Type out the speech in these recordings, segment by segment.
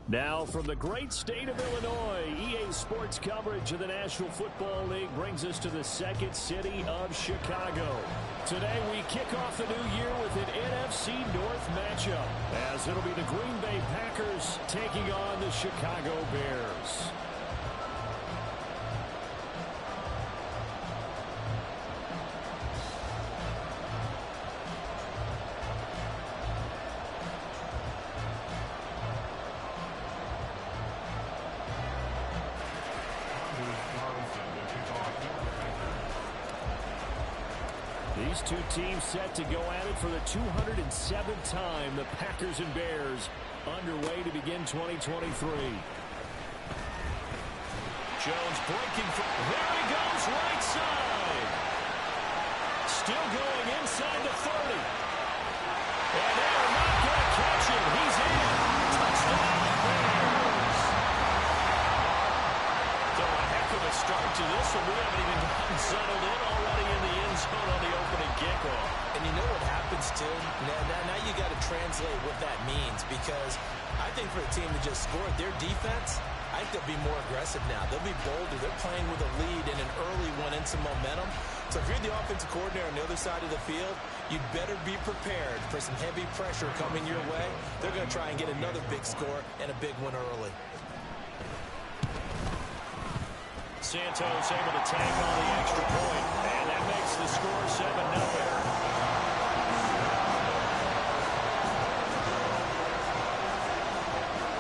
Now from the great state of Illinois, EA Sports coverage of the National Football League brings us to the second city of Chicago. Today we kick off the new year with an NFC North matchup, as it'll be the Green Bay Packers taking on the Chicago Bears. These two teams set to go at it for the 207th time. The Packers and Bears underway to begin 2023. Jones breaking from... There he goes, right side. Still going inside the 30. And they are not going to catch him. He's in. Touchdown, Bears. So a heck of a start to this one. We haven't even gotten settled in already in the end zone on the opening kickoff. And you know what happens, too? Now you got to translate what that means, because I think for a team to just score their defense, I think they'll be more aggressive now. They'll be bolder. They're playing with a lead and an early one and some momentum. So if you're the offensive coordinator on the other side of the field, you'd better be prepared for some heavy pressure coming your way. They're going to try and get another big score and a big one early. Santos able to tag on the extra point, and that makes the score 7-0.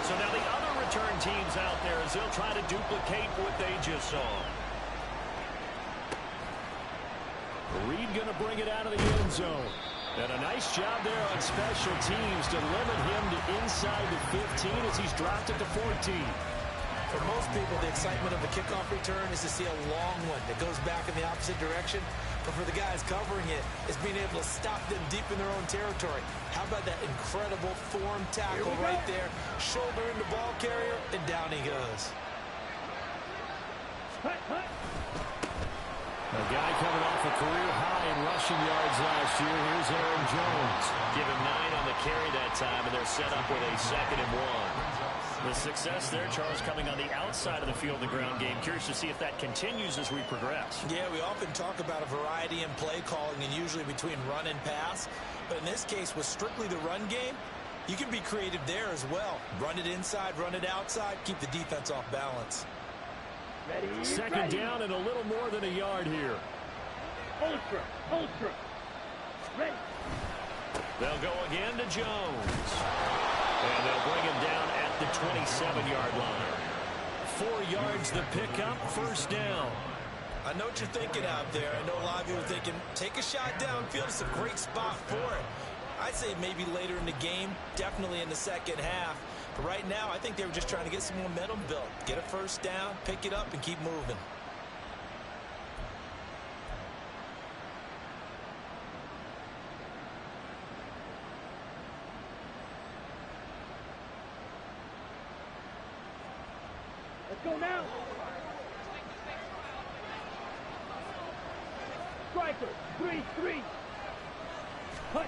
So now the other return teams out there as they'll try to duplicate what they just saw. Reed going to bring it out of the end zone. And a nice job there on special teams to limit him to inside the 15 as he's dropped it to 14. For most people, the excitement of the kickoff return is to see a long one that goes back in the opposite direction. But for the guys covering it, is being able to stop them deep in their own territory. How about that incredible form tackle right there? Shoulder in the ball carrier, and down he goes. A guy coming off a career high in rushing yards last year. Here's Aaron Jones. Give him 9 on the carry that time, and they're set up with a 2nd and 1. The success there, Charles, coming on the outside of the field, the ground game. Curious to see if that continues as we progress. Yeah, we often talk about a variety in play calling and usually between run and pass. But in this case, with strictly the run game, you can be creative there as well. Run it inside, run it outside, keep the defense off balance. Ready, 2nd down and a little more than a yard here. Ultra. Ready. They'll go again to Jones. And they'll bring him down at the 27-yard line. 4 yards the pickup, 1st down. I know what you're thinking out there. I know a lot of you are thinking, take a shot downfield. It's a great spot for it. I'd say maybe later in the game, definitely in the second half. But right now, I think they were just trying to get some momentum built. Get a 1st down, pick it up, and keep moving. Let's go now. Striker, 3-3. Cut.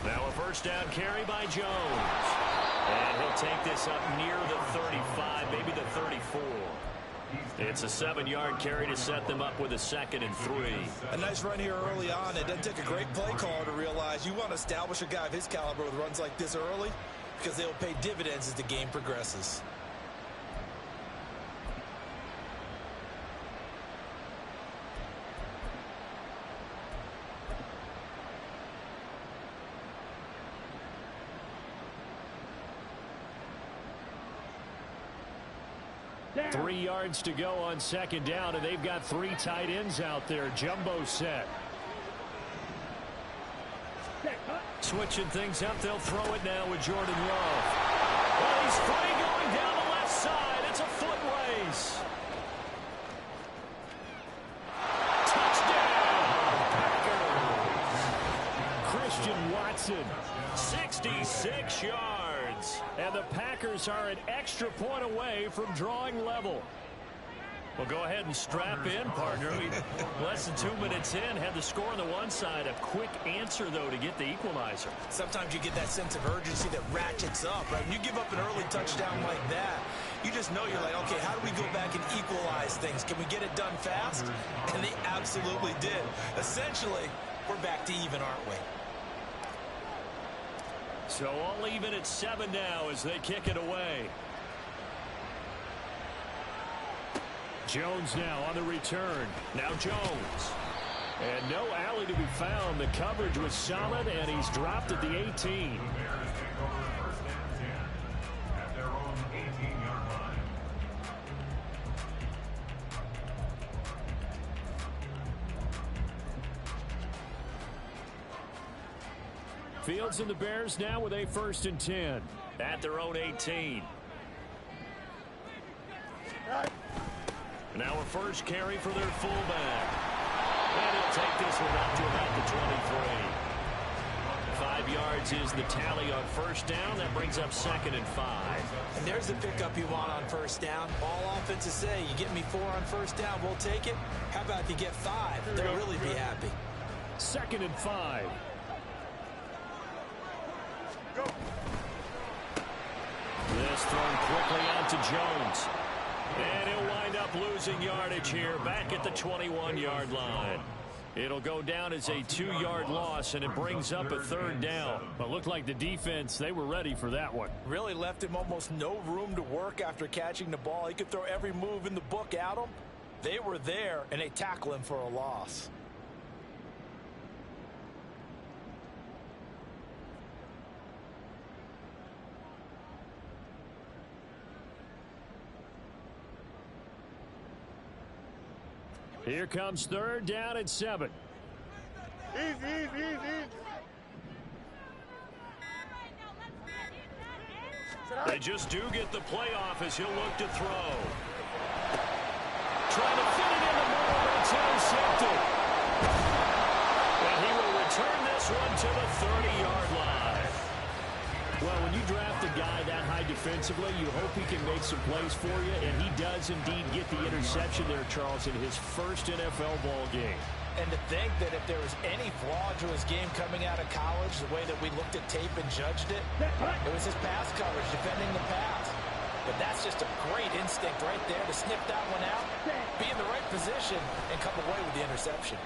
Now a 1st down carry by Jones. And he'll take this up near the 35, maybe the 34. It's a 7-yard carry to set them up with a 2nd and 3. A nice run here early on. It doesn't take a great play caller to realize you want to establish a guy of his caliber with runs like this early, because they'll pay dividends as the game progresses. Down. 3 yards to go on 2nd down, and they've got 3 tight ends out there. Jumbo set. Switching things up, they'll throw it now with Jordan Love. Well, he's free going down the left side. It's a foot race. Touchdown, Packers. Christian Watson, 66 yards. And the Packers are an extra point away from drawing level. Well, go ahead and strap in, partner. Less than 2 minutes in, had the score on the one side. A quick answer, though, to get the equalizer. Sometimes you get that sense of urgency that ratchets up, right? When you give up an early touchdown like that, you just know you're like, okay, how do we go back and equalize things? Can we get it done fast? And they absolutely did. Essentially, we're back to even, aren't we? So all even at 7 now as they kick it away. Jones now on the return. Now Jones. And no alley to be found. The coverage was solid, and he's dropped at the 18. Fields and the Bears now with a 1st and 10 at their own 18. Now a first carry for their fullback. And he'll take this one up to about the 23. 5 yards is the tally on 1st down. That brings up 2nd and 5. And there's the pickup you want on 1st down. All offenses say, you get me 4 on 1st down, we'll take it. How about if you get 5? They'll really be happy. 2nd and 5. Go. This thrown quickly out to Jones. And he'll wind up losing yardage here back at the 21-yard line. It'll go down as a 2-yard loss, and it brings up a 3rd down. But looked like the defense, they were ready for that one. Really left him almost no room to work after catching the ball. He could throw every move in the book at him. They were there, and they tackle him for a loss. Here comes 3rd down and 7. Easy. They just do get the playoff as he'll look to throw. Trying to fit it in the middle, but it's intercepted. And he will return this one to the 30-yard line. Well, when you draft a guy that high defensively, you hope he can make some plays for you, and he does indeed get the interception there, Charles, in his first NFL ball game. And to think that if there was any flaw to his game coming out of college, the way that we looked at tape and judged it, it was his pass coverage, defending the pass. But that's just a great instinct right there to snip that one out, be in the right position, and come away with the interception.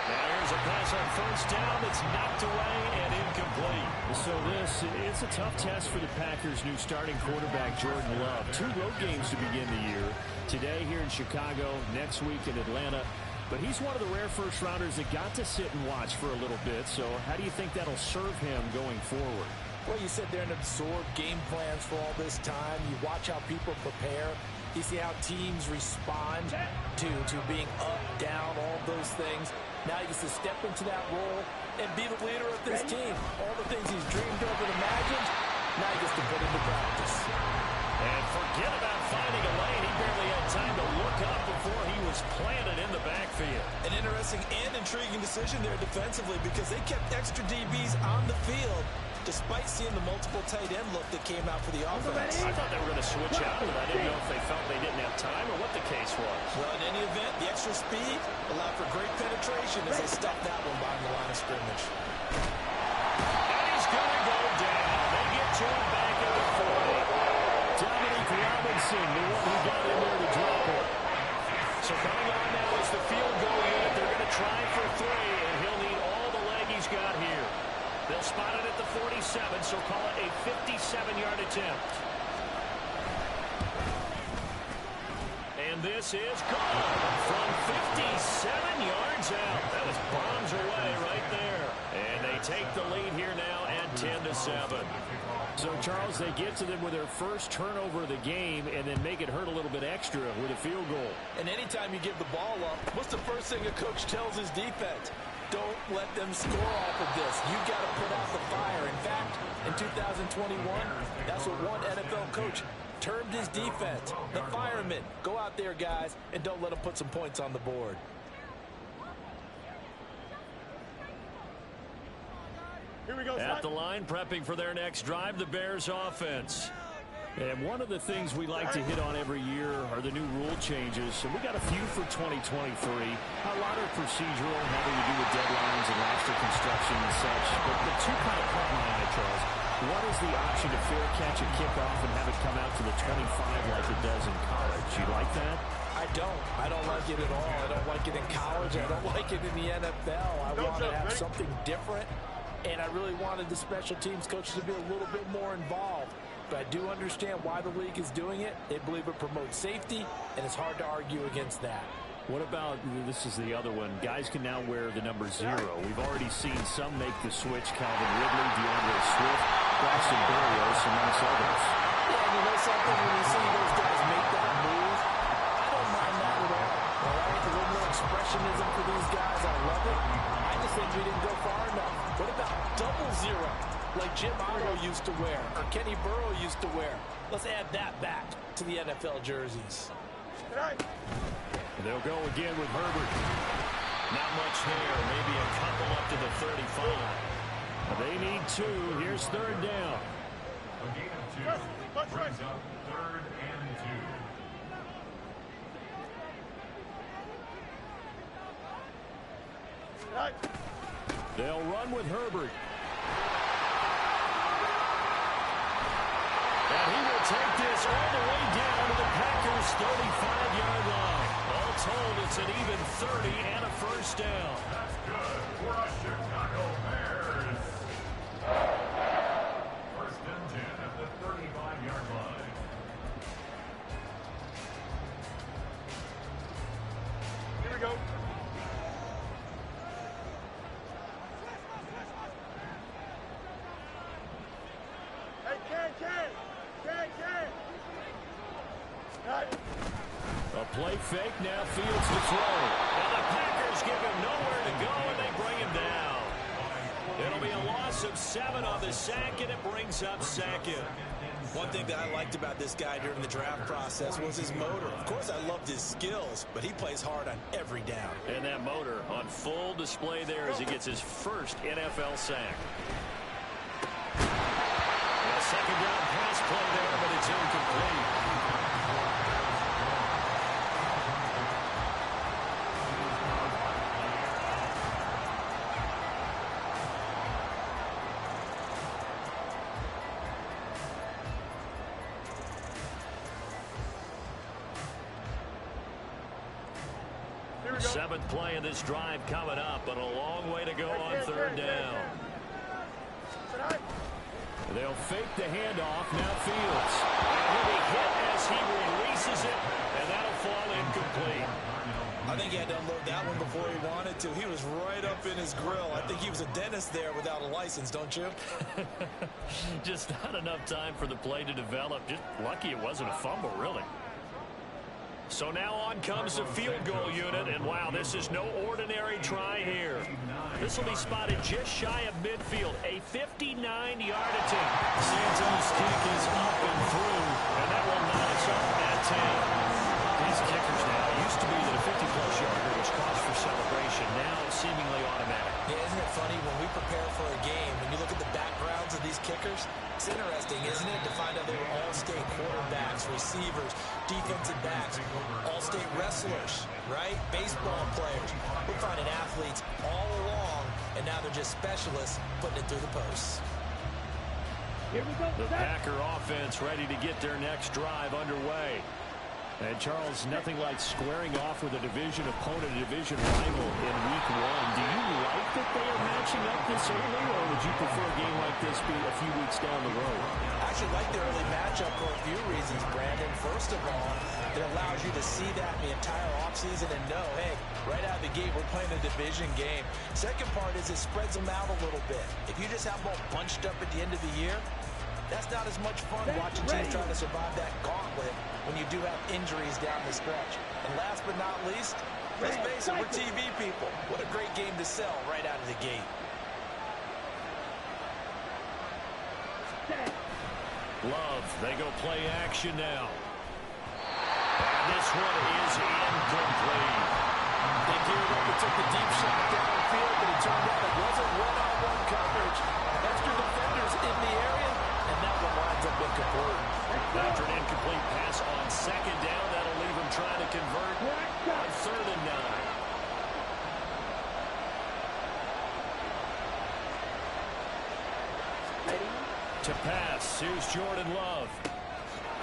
Now here's a pass on 1st down that's knocked away and incomplete. So this is a tough test for the Packers' new starting quarterback, Jordan Love. 2 road games to begin the year. Today here in Chicago, next week in Atlanta. But he's one of the rare first-rounders that got to sit and watch for a little bit. So how do you think that'll serve him going forward? Well, you sit there and absorb game plans for all this time. You watch how people prepare. You see how teams respond to being up, down, all those things. Now he gets to step into that role and be the leader of this team. All the things he's dreamed of and imagined, now he gets to put into practice. And forget about finding a lane. He barely had time to look up before he was planted in the backfield. An interesting and intriguing decision there defensively because they kept extra DBs on the field despite seeing the multiple tight end look that came out for the offense. I thought they were going to switch out, but I didn't know if they felt they didn't have time or what the case was. Well, in any event, the extra speed allowed for great penetration as they stuffed that one behind the line of scrimmage. And he's going to go down. They get to him back at the 40. Dominique Robinson, the one who got in there to drop it. So coming on now is the field goal unit. They're going to try for 3, and he'll need all the leg he's got here. They'll spot it at the 47, so call it a 57-yard attempt. And this is gone from 57 yards out. That was bombs away right there. And they take the lead here now at 10-7. So, Charles, they get to them with their first turnover of the game and then make it hurt a little bit extra with a field goal. And anytime you give the ball up, what's the first thing a coach tells his defense? Don't let them score off of this. You've got to put out the fire. In fact, in 2021, that's what one NFL coach termed his defense. The firemen. Go out there, guys, and don't let them put some points on the board. Here we go, At the line, prepping for their next drive, the Bears offense. And one of the things we like to hit on every year are the new rule changes. And we got a few for 2023. A lot are procedural, having to do with deadlines and roster construction and such. But the two kind of caught my eye, Charles. What is the option to fair catch a kickoff and have it come out to the 25 like it does in college? You like that? I don't. I don't like it at all. I don't like it in college. I don't like it in the NFL. I want to have something different. And I really wanted the special teams coaches to be a little bit more involved. But I do understand why the league is doing it. They believe it promotes safety, and it's hard to argue against that. What about, this is the other one, guys can now wear the number 0. We've already seen some make the switch, Calvin Ridley, DeAndre Swift, Braxton Berrios, amongst others. Yeah, and you know something, when you see those guys make that move, I don't mind that at all. All right, a little more expressionism for these guys, I love it. I just think we didn't go far enough. What about double 0, like Jim Otto used to wear, or Kenny Burrow used to wear? Let's add that back to the NFL jerseys. They'll go again with Herbert. Not much hair, maybe a couple up to the 35. They need 2. Here's 3rd down. A gain of 2 brings up 3rd and 2. They'll run with Herbert. And he will take this all the way down to the Packers' 35-yard line. All told, it's an even 30 and a first down. That's good for us Chicago Bears. 1st and 10 at the 35-yard line. Here we go. Hey, Ken. A play fake, now Fields to throw. And the Packers give him nowhere to go, and they bring him down. It'll be a loss of 7 on the sack, and it brings up 2nd. One thing that I liked about this guy during the draft process was his motor. Of course, I loved his skills, but he plays hard on every down. And that motor on full display there as he gets his first NFL sack. A 2nd down pass play there, but it's incomplete. Seventh play of this drive coming up, but a long way to go on 3rd down. They'll fake the handoff. Now Fields. And he'll be hit as he releases it, and that'll fall incomplete. I think he had to unload that one before he wanted to. He was right up in his grill. I think he was a dentist there without a license, don't you? Just not enough time for the play to develop. Just lucky it wasn't a fumble, really. So now on comes the field goal unit, and wow, this is no ordinary try here. This will be spotted just shy of midfield, a 59-yard attempt. Santos' kick is up and through, and that will not us up at 10. These kickers now used to be the 50-plus yarder, which calls for celebration, now seemingly automatic. Yeah, isn't it funny when we prepare for a game, when you look at the backgrounds of these kickers, it's interesting, isn't it, to find out they were all-state quarterbacks, receivers, defensive backs, all-state wrestlers, right? Baseball players. We're finding athletes all along, and now they're just specialists putting it through the posts. Here we go. The Packer offense ready to get their next drive underway. And, Charles, nothing like squaring off with a division opponent, a division rival in week 1. Do you like that they are matching up this early, or would you prefer a game like this be a few weeks down the road? I actually like the early matchup for a few reasons, Brandon. First of all, it allows you to see that the entire offseason and know, hey, right out of the gate, we're playing a division game. Second part is it spreads them out a little bit. If you just have them all bunched up at the end of the year, that's not as much fun watching teams trying to survive that gauntlet when you do have injuries down the stretch. And last but not least, let's face it, we're TV people. What a great game to sell right out of the gate. Love, they go play action now. And this one is incomplete. They geared up and took the deep shot downfield, but it turned out it wasn't one-on-one coverage. Extra defenders in the area, and that one winds up incomplete. That to pass. Here's Jordan Love.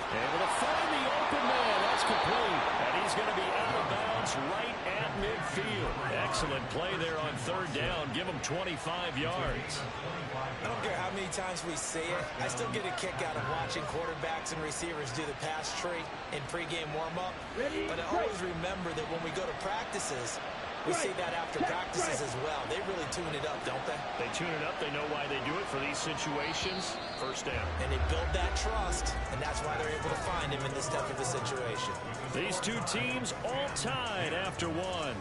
Able to find the open man. That's complete. And he's going to be out of bounds right at midfield. Excellent play there on third down. Give him 25 yards. I don't care how many times we see it. I still get a kick out of watching quarterbacks and receivers do the pass tree in pregame warm-up. But I always remember that when we go to practices, we see that after practices as well. They really tune it up, don't they? They tune it up. They know why they do it for these situations. First down. And they build that trust, and that's why they're able to find him in this type of a situation. These two teams all tied after one.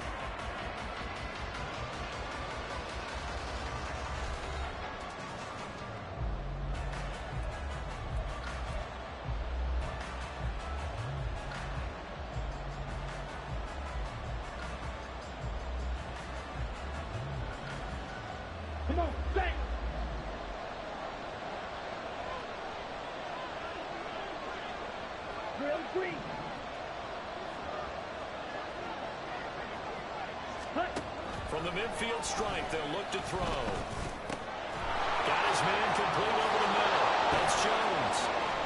Come on, bang! Real green. From the midfield stripe, they'll look to throw. Got his man complete over the middle. That's Jones.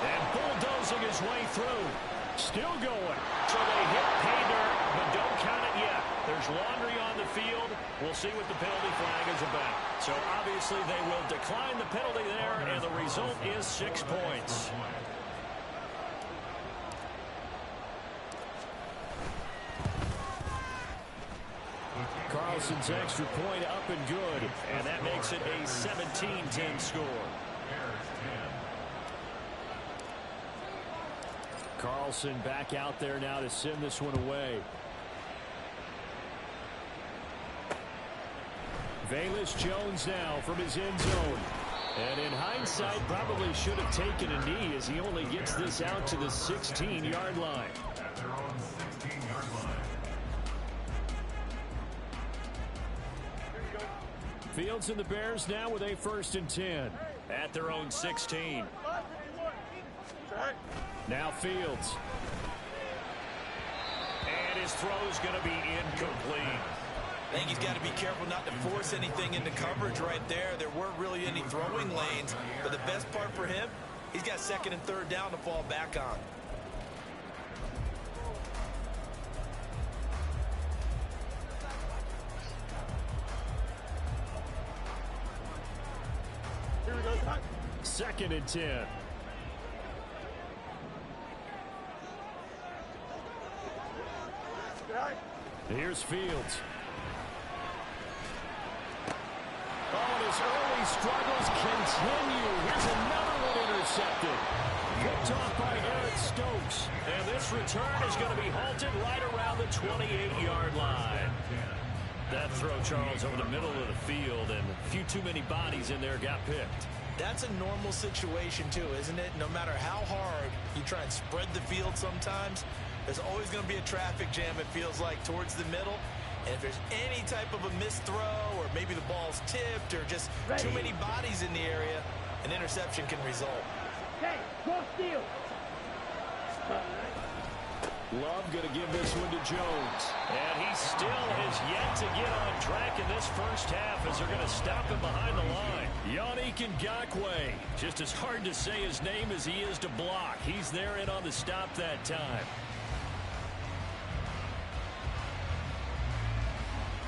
And bulldozing his way through. Still going. So they hit pay dirt, but don't count it yet. There's laundry on the field. We'll see what the penalty flag is about. So obviously they will decline the penalty there, and the result is 6 points. Carlson's extra point up and good, and that makes it a 17-10 score. Carlson back out there now to send this one away. Velus Jones now from his end zone. And in hindsight, probably should have taken a knee as he only gets this out to the 16-yard line. At their own 16-yard line. Fields and the Bears now with a 1st and 10 at their own 16. Now Fields. And his throw is going to be incomplete. I think he's got to be careful not to force anything into coverage right there. There weren't really any throwing lanes. But the best part for him, he's got 2nd and 3rd down to fall back on. Here we go, Todd. 2nd and 10. Here's Fields. Oh, and his early struggles continue. Here's another one intercepted. Picked off by Eric Stokes. And this return is going to be halted right around the 28-yard line. That throw, Charles, over the middle of the field, and a few too many bodies in there got picked. That's a normal situation, too, isn't it? No matter how hard you try and spread the field sometimes, there's always going to be a traffic jam, it feels like, towards the middle. And if there's any type of a missed throw, or maybe the ball's tipped, or just too many bodies in the area, an interception can result. Hey, cross field. Love going to give this one to Jones. And he still has yet to get on track in this first half as they're going to stop him behind the line. Yannick Ngakoue. Just as hard to say his name as he is to block. He's there in on the stop that time.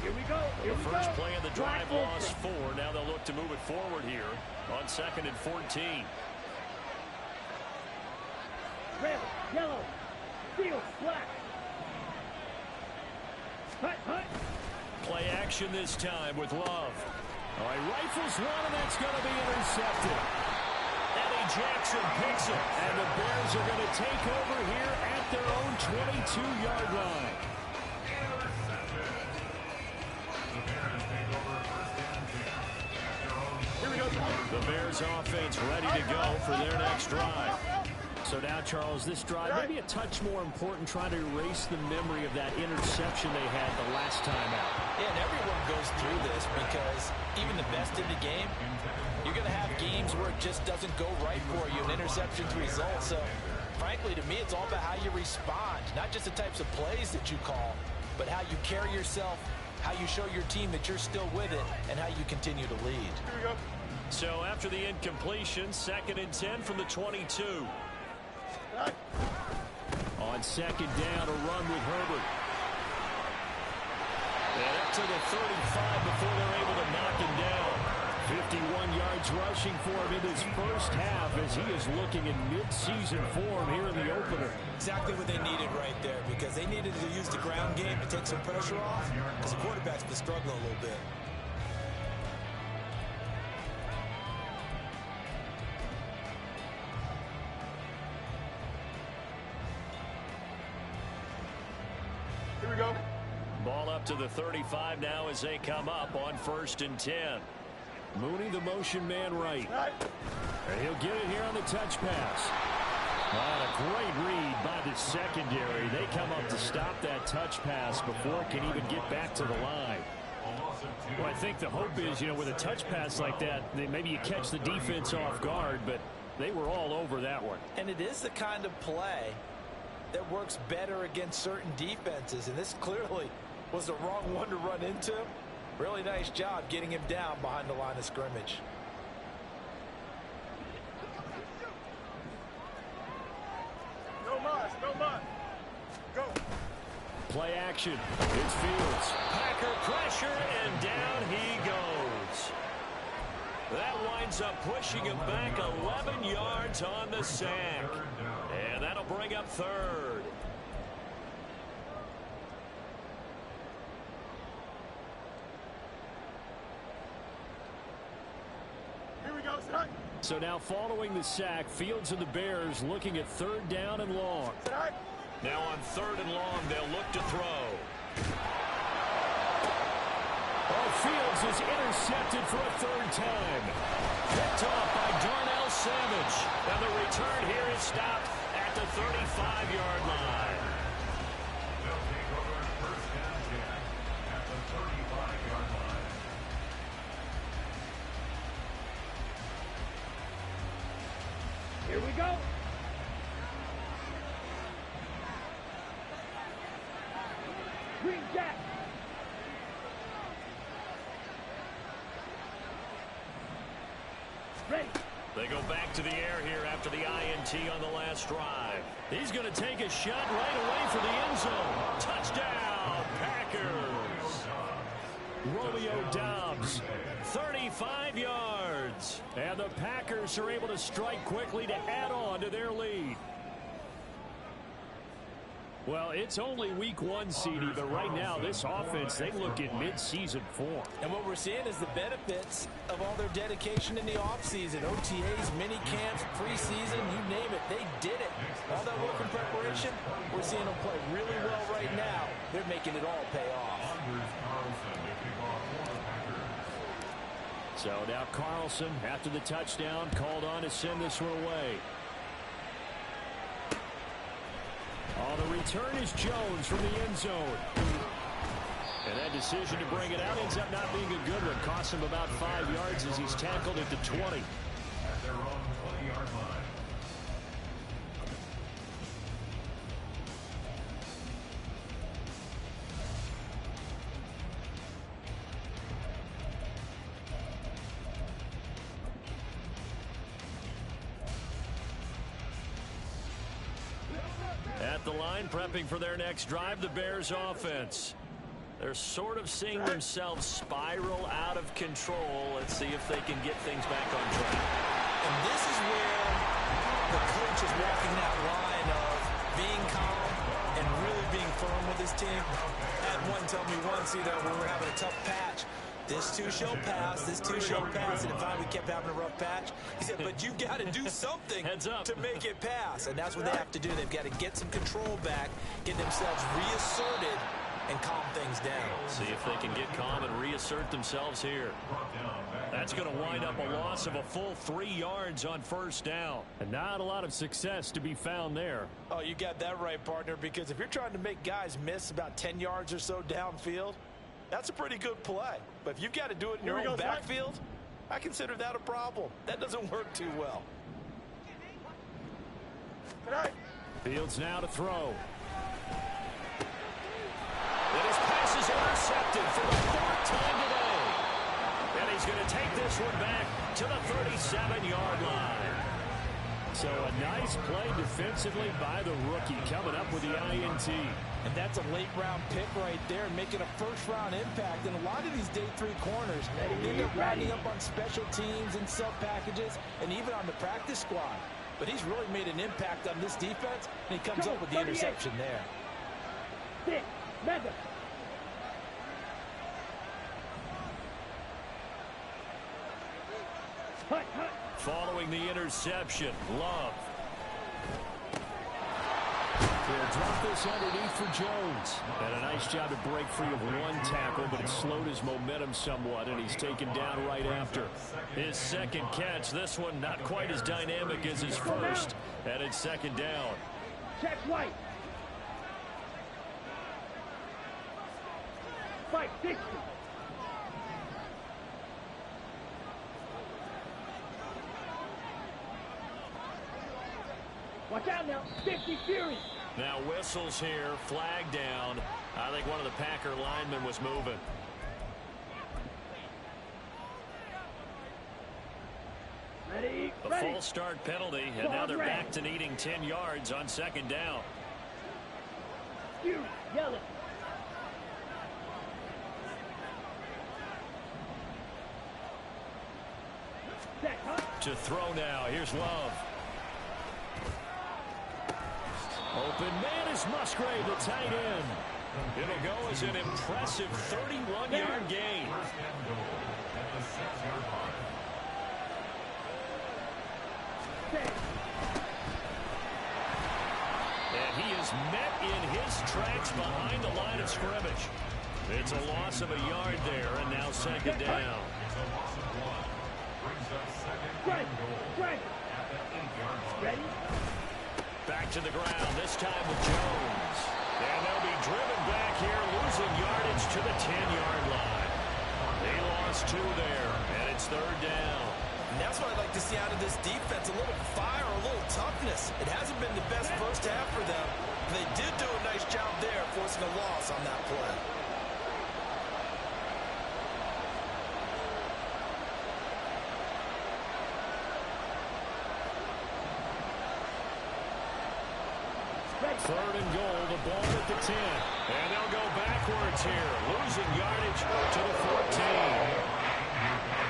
Here we go. Here The we first go. play of the drive Wide lost open. 4. Now they'll look to move it forward here on 2nd and 14. Red, yellow, field, black. Hut, hut. Play action this time with Love. All right, rifles one, and that's going to be intercepted. Eddie Jackson picks it, and the Bears are going to take over here at their own 22-yard line. The Bears offense ready to go for their next drive. So now, Charles, this drive maybe a touch more important, trying to erase the memory of that interception they had the last time out. Yeah, and everyone goes through this because even the best in the game, you're going to have games where it just doesn't go right for you, and interceptions result. So, frankly, to me, it's all about how you respond, not just the types of plays that you call, but how you carry yourself, how you show your team that you're still with it, and how you continue to lead. Here we go. So after the incompletion, 2nd and 10 from the 22. On 2nd down, a run with Herbert. And up to the 35 before they're able to knock him down. 51 yards rushing for him in his first half as he is looking in mid-season form here in the opener. Exactly what they needed right there, because they needed to use the ground game to take some pressure off, because the quarterback's been struggling a little bit. Here we go. Ball up to the 35 now as they come up on 1st and 10. Mooney, the motion man right. And he'll get it here on the touch pass. And a great read by the secondary. They come up to stop that touch pass before it can even get back to the line. Well, I think the hope is, with a touch pass like that, maybe you catch the defense off guard, but they were all over that one. And it is the kind of play that works better against certain defenses, and this clearly was the wrong one to run into. Really nice job getting him down behind the line of scrimmage. No mas, no mas. Go. Play action. It's Fields. Packer pressure, and down he goes. That winds up pushing him back 11 yards on the sack. And that'll bring up 3rd. Here we go, son. So now following the sack, Fields and the Bears looking at 3rd down and long. Now on 3rd and long, they'll look to throw. Oh, Fields is intercepted for a 3rd time. Picked off by Darnell Savage. And the return here is stopped at the 35-yard line. They'll take over 1st and 10 at the 35-yard line. Here we go. Green Jack. Ready. They go back to the air here after the INT on the last drive. He's going to take a shot right away for the end zone. Touchdown, Packers. Romeo Doubs, 35 yards. And the Packers are able to strike quickly to add on to their lead. Well, it's only week 1, CD, but right now this offense, they look in mid-season form. And what we're seeing is the benefits of all their dedication in the offseason. OTAs, mini camps, preseason, you name it, they did it. All that work in preparation, we're seeing them play really well right now. They're making it all pay off. So now Carlson, after the touchdown, called on to send this one away. Oh, the return is Jones from the end zone. And that decision to bring it out ends up not being a good one. Costs him about 5 yards as he's tackled at the 20. At their own 20-yard line. At the line, prepping for their next drive, the Bears offense. They're sort of seeing themselves spiral out of control. Let's see if they can get things back on track. And this is where the coach is walking that line of being calm and really being firm with his team. Had one tell me once, when we're having a tough patch, this too shall pass, this too shall pass. And finally we kept having a rough patch. He said, but you got to do something Heads up. to make it pass. And that's what they have to do. They've got to get some control back, get themselves reasserted, and calm things down. See if they can get calm and reassert themselves here. That's going to wind up a loss of a full 3 yards on 1st down. And not a lot of success to be found there. Oh, you got that right, partner, because if you're trying to make guys miss about 10 yards or so downfield, that's a pretty good play. But if you've got to do it in your own backfield, I consider that a problem. That doesn't work too well. Fields now to throw. And his pass is intercepted for the 4th time today. And he is going to take this one back to the 37-yard line. So a nice play defensively by the rookie coming up with the INT. And that's a late-round pick right there, making a first-round impact. And a lot of these day 3 corners end up winding up on special teams and sub packages and even on the practice squad. But he's really made an impact on this defense, and he comes up with the interception there. 6, mega. Hut, hut. Following the interception, Love. They'll drop this underneath for Jones. And a nice job to break free of one tackle, but it slowed his momentum somewhat, and he's taken down right after. His second catch, this one not quite as dynamic as his first, and it's second down. Check right. 560. Watch out now. 50 Fury. Now whistles here, flag down. I think one of the Packer linemen was moving. Ready. A Ready. false start penalty, and now they're back to needing 10 yards on second down. Fury. Yellow. Set, huh? To throw now. Here's Love. Open man is Musgrave, the tight end. It'll go as an impressive 31-yard gain. First and goal at the 6-yard line. Set. And he is met in his tracks behind the line of scrimmage. It's a loss of a yard there, and now second down. It's a loss of 1. Brings up second Right. and goal Right. at the 8-yard line. Ready. Back to the ground, this time with Jones. And they'll be driven back here, losing yardage to the 10-yard line. They lost 2 there, and it's third down. And that's what I'd like to see out of this defense, a little fire, a little toughness. It hasn't been the best first half for them. They did do a nice job there, forcing a loss on that play. Third and goal, the ball at the 10. And they'll go backwards here, losing yardage to the 14.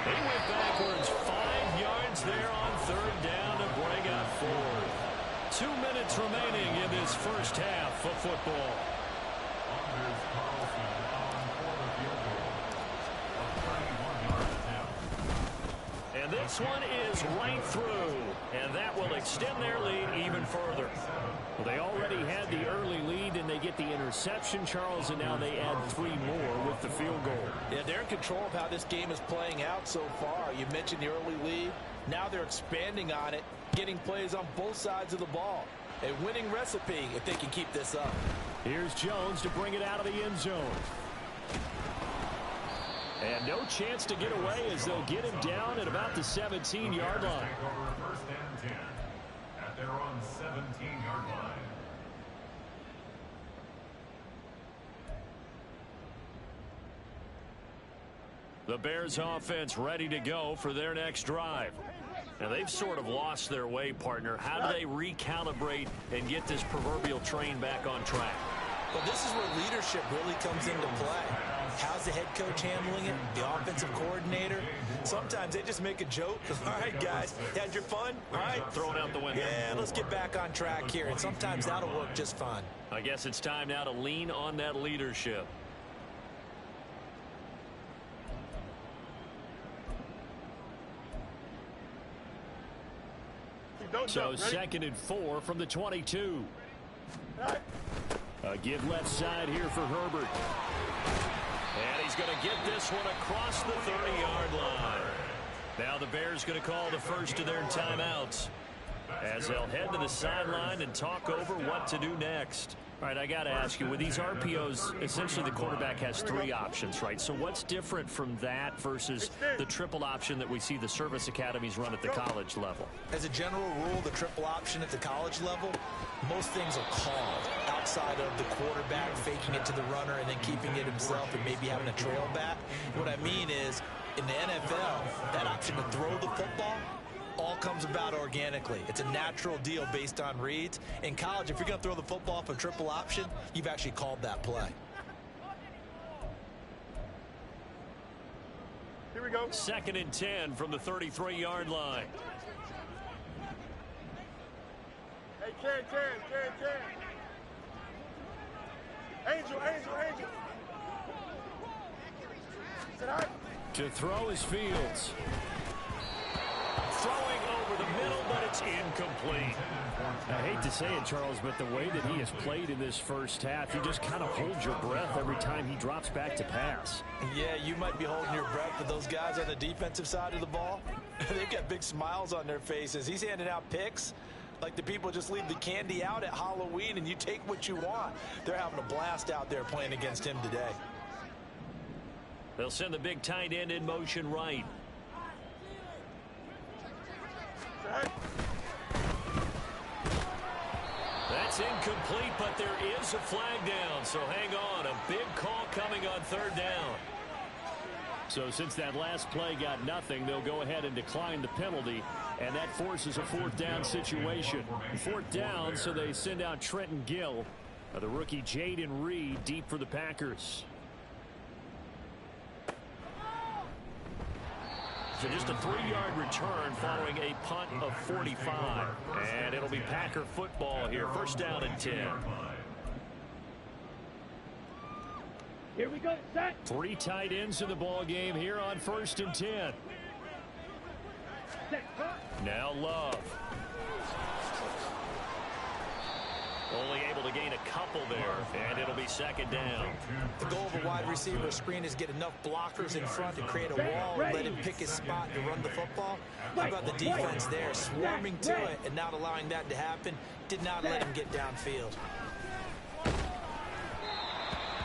They went backwards 5 yards there on third down to bring up fourth. 2 minutes remaining in this first half of football. Anders Carlson on for the field goal. A 31-yard attempt. And this one is right through, and that will extend their lead even further. Well, they already had the early lead, and they get the interception, Charles, and now they add 3 more with the field goal. Yeah, they're in control of how this game is playing out so far. You mentioned the early lead. Now they're expanding on it, getting plays on both sides of the ball. A winning recipe if they can keep this up. Here's Jones to bring it out of the end zone. And no chance to get away as they'll get him down at about the 17-yard line. Take over first and 10 at their own 17-yard line. The Bears offense ready to go for their next drive. Now they've sort of lost their way, partner. How do they recalibrate and get this proverbial train back on track? But this is where leadership really comes into play. How's the head coach handling it? The offensive coordinator? Sometimes they just make a joke. All right, guys, had your fun? All right. Throw it out the window. Yeah, let's get back on track here. And sometimes that'll work just fine. I guess it's time now to lean on that leadership. So second and 4 from the 22. A give left side here for Herbert. And he's going to get this one across the 30-yard line. Now the Bears going to call the first of their timeouts as they'll head to the sideline and talk over what to do next. All right, I got to ask you, with these RPOs, essentially the quarterback has 3 options, right? So what's different from that versus the triple option that we see the service academies run at the college level? As a general rule, the triple option at the college level, most things are called outside of the quarterback faking it to the runner and then keeping it himself and maybe having a trail back. What I mean is In the NFL, that option to throw the football all comes about organically. It's a natural deal based on reads. In college, if you're going to throw the football for triple option, you've actually called that play. Here we go. 2nd and 10 from the 33-yard line. Hey, Ken. Angel. Sit high. To throw is Fields. Throwing over the middle, but it's incomplete. I hate to say it, Charles, but the way that he has played in this first half, you just kind of hold your breath every time he drops back to pass. Yeah, you might be holding your breath, but those guys on the defensive side of the ball, they've got big smiles on their faces. He's handing out picks like the people just leave the candy out at Halloween and you take what you want. They're having a blast out there playing against him today. They'll send the big tight end in motion right. That's incomplete, but there is a flag down, so hang on. A big call coming on 3rd down. So since that last play got nothing, they'll go ahead and decline the penalty, and that forces a 4th down situation. 4th down, so they send out Trenton Gill. The rookie Jaden Reed deep for the Packers. So just a 3-yard return following a punt of 45. And it'll be Packer football here. 1st down and 10. Here we go, set. 3 tight ends in the ball game here on 1st and 10. Set, cut. Now Love. Only able to gain a couple there, and it'll be 2nd down. The goal of a wide receiver screen is get enough blockers in front to create a wall and let him pick his spot to run the football. How about the defense there, swarming to it and not allowing that to happen? Did not let him get downfield.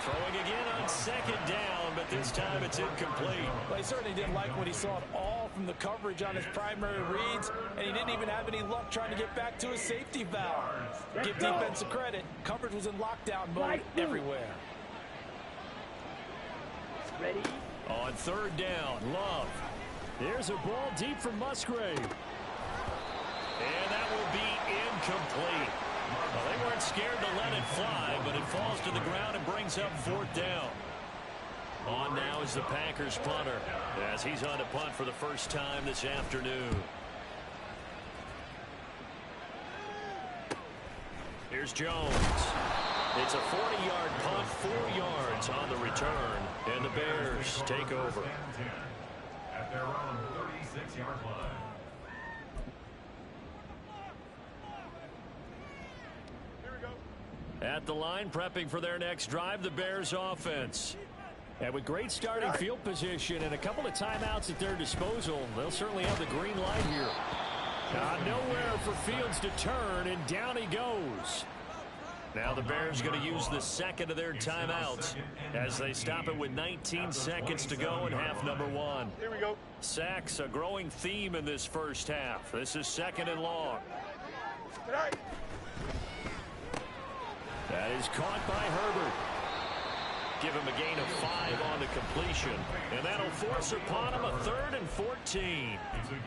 Throwing again on 2nd down, but this time it's incomplete. Well, he certainly didn't like what he saw at all from the coverage on his primary reads, and he didn't even have any luck trying to get back to his safety valve. Give defense a credit. Coverage was in lockdown mode everywhere. Ready. On 3rd down, Love. There's a ball deep from Musgrave. And that will be incomplete. Well, they weren't scared to let it fly, but it falls to the ground and brings up 4th down. On now is the Packers punter, as he's on to punt for the first time this afternoon. Here's Jones. It's a 40-yard punt, 4 yards on the return, and the Bears take over. At their own 36-yard line. At the line, prepping for their next drive, the Bears offense. And with great starting field position and a couple of timeouts at their disposal, they'll certainly have the green light here. Nowhere for Fields to turn, and down he goes. Now the Bears going to use the 2nd of their timeouts as they stop it with 19 seconds to go in half number 1. Here we go. Sacks, a growing theme in this first half. This is 2nd and long. That is caught by Herbert. Give him a gain of 5 on the completion. And that'll force upon him a 3rd and 14.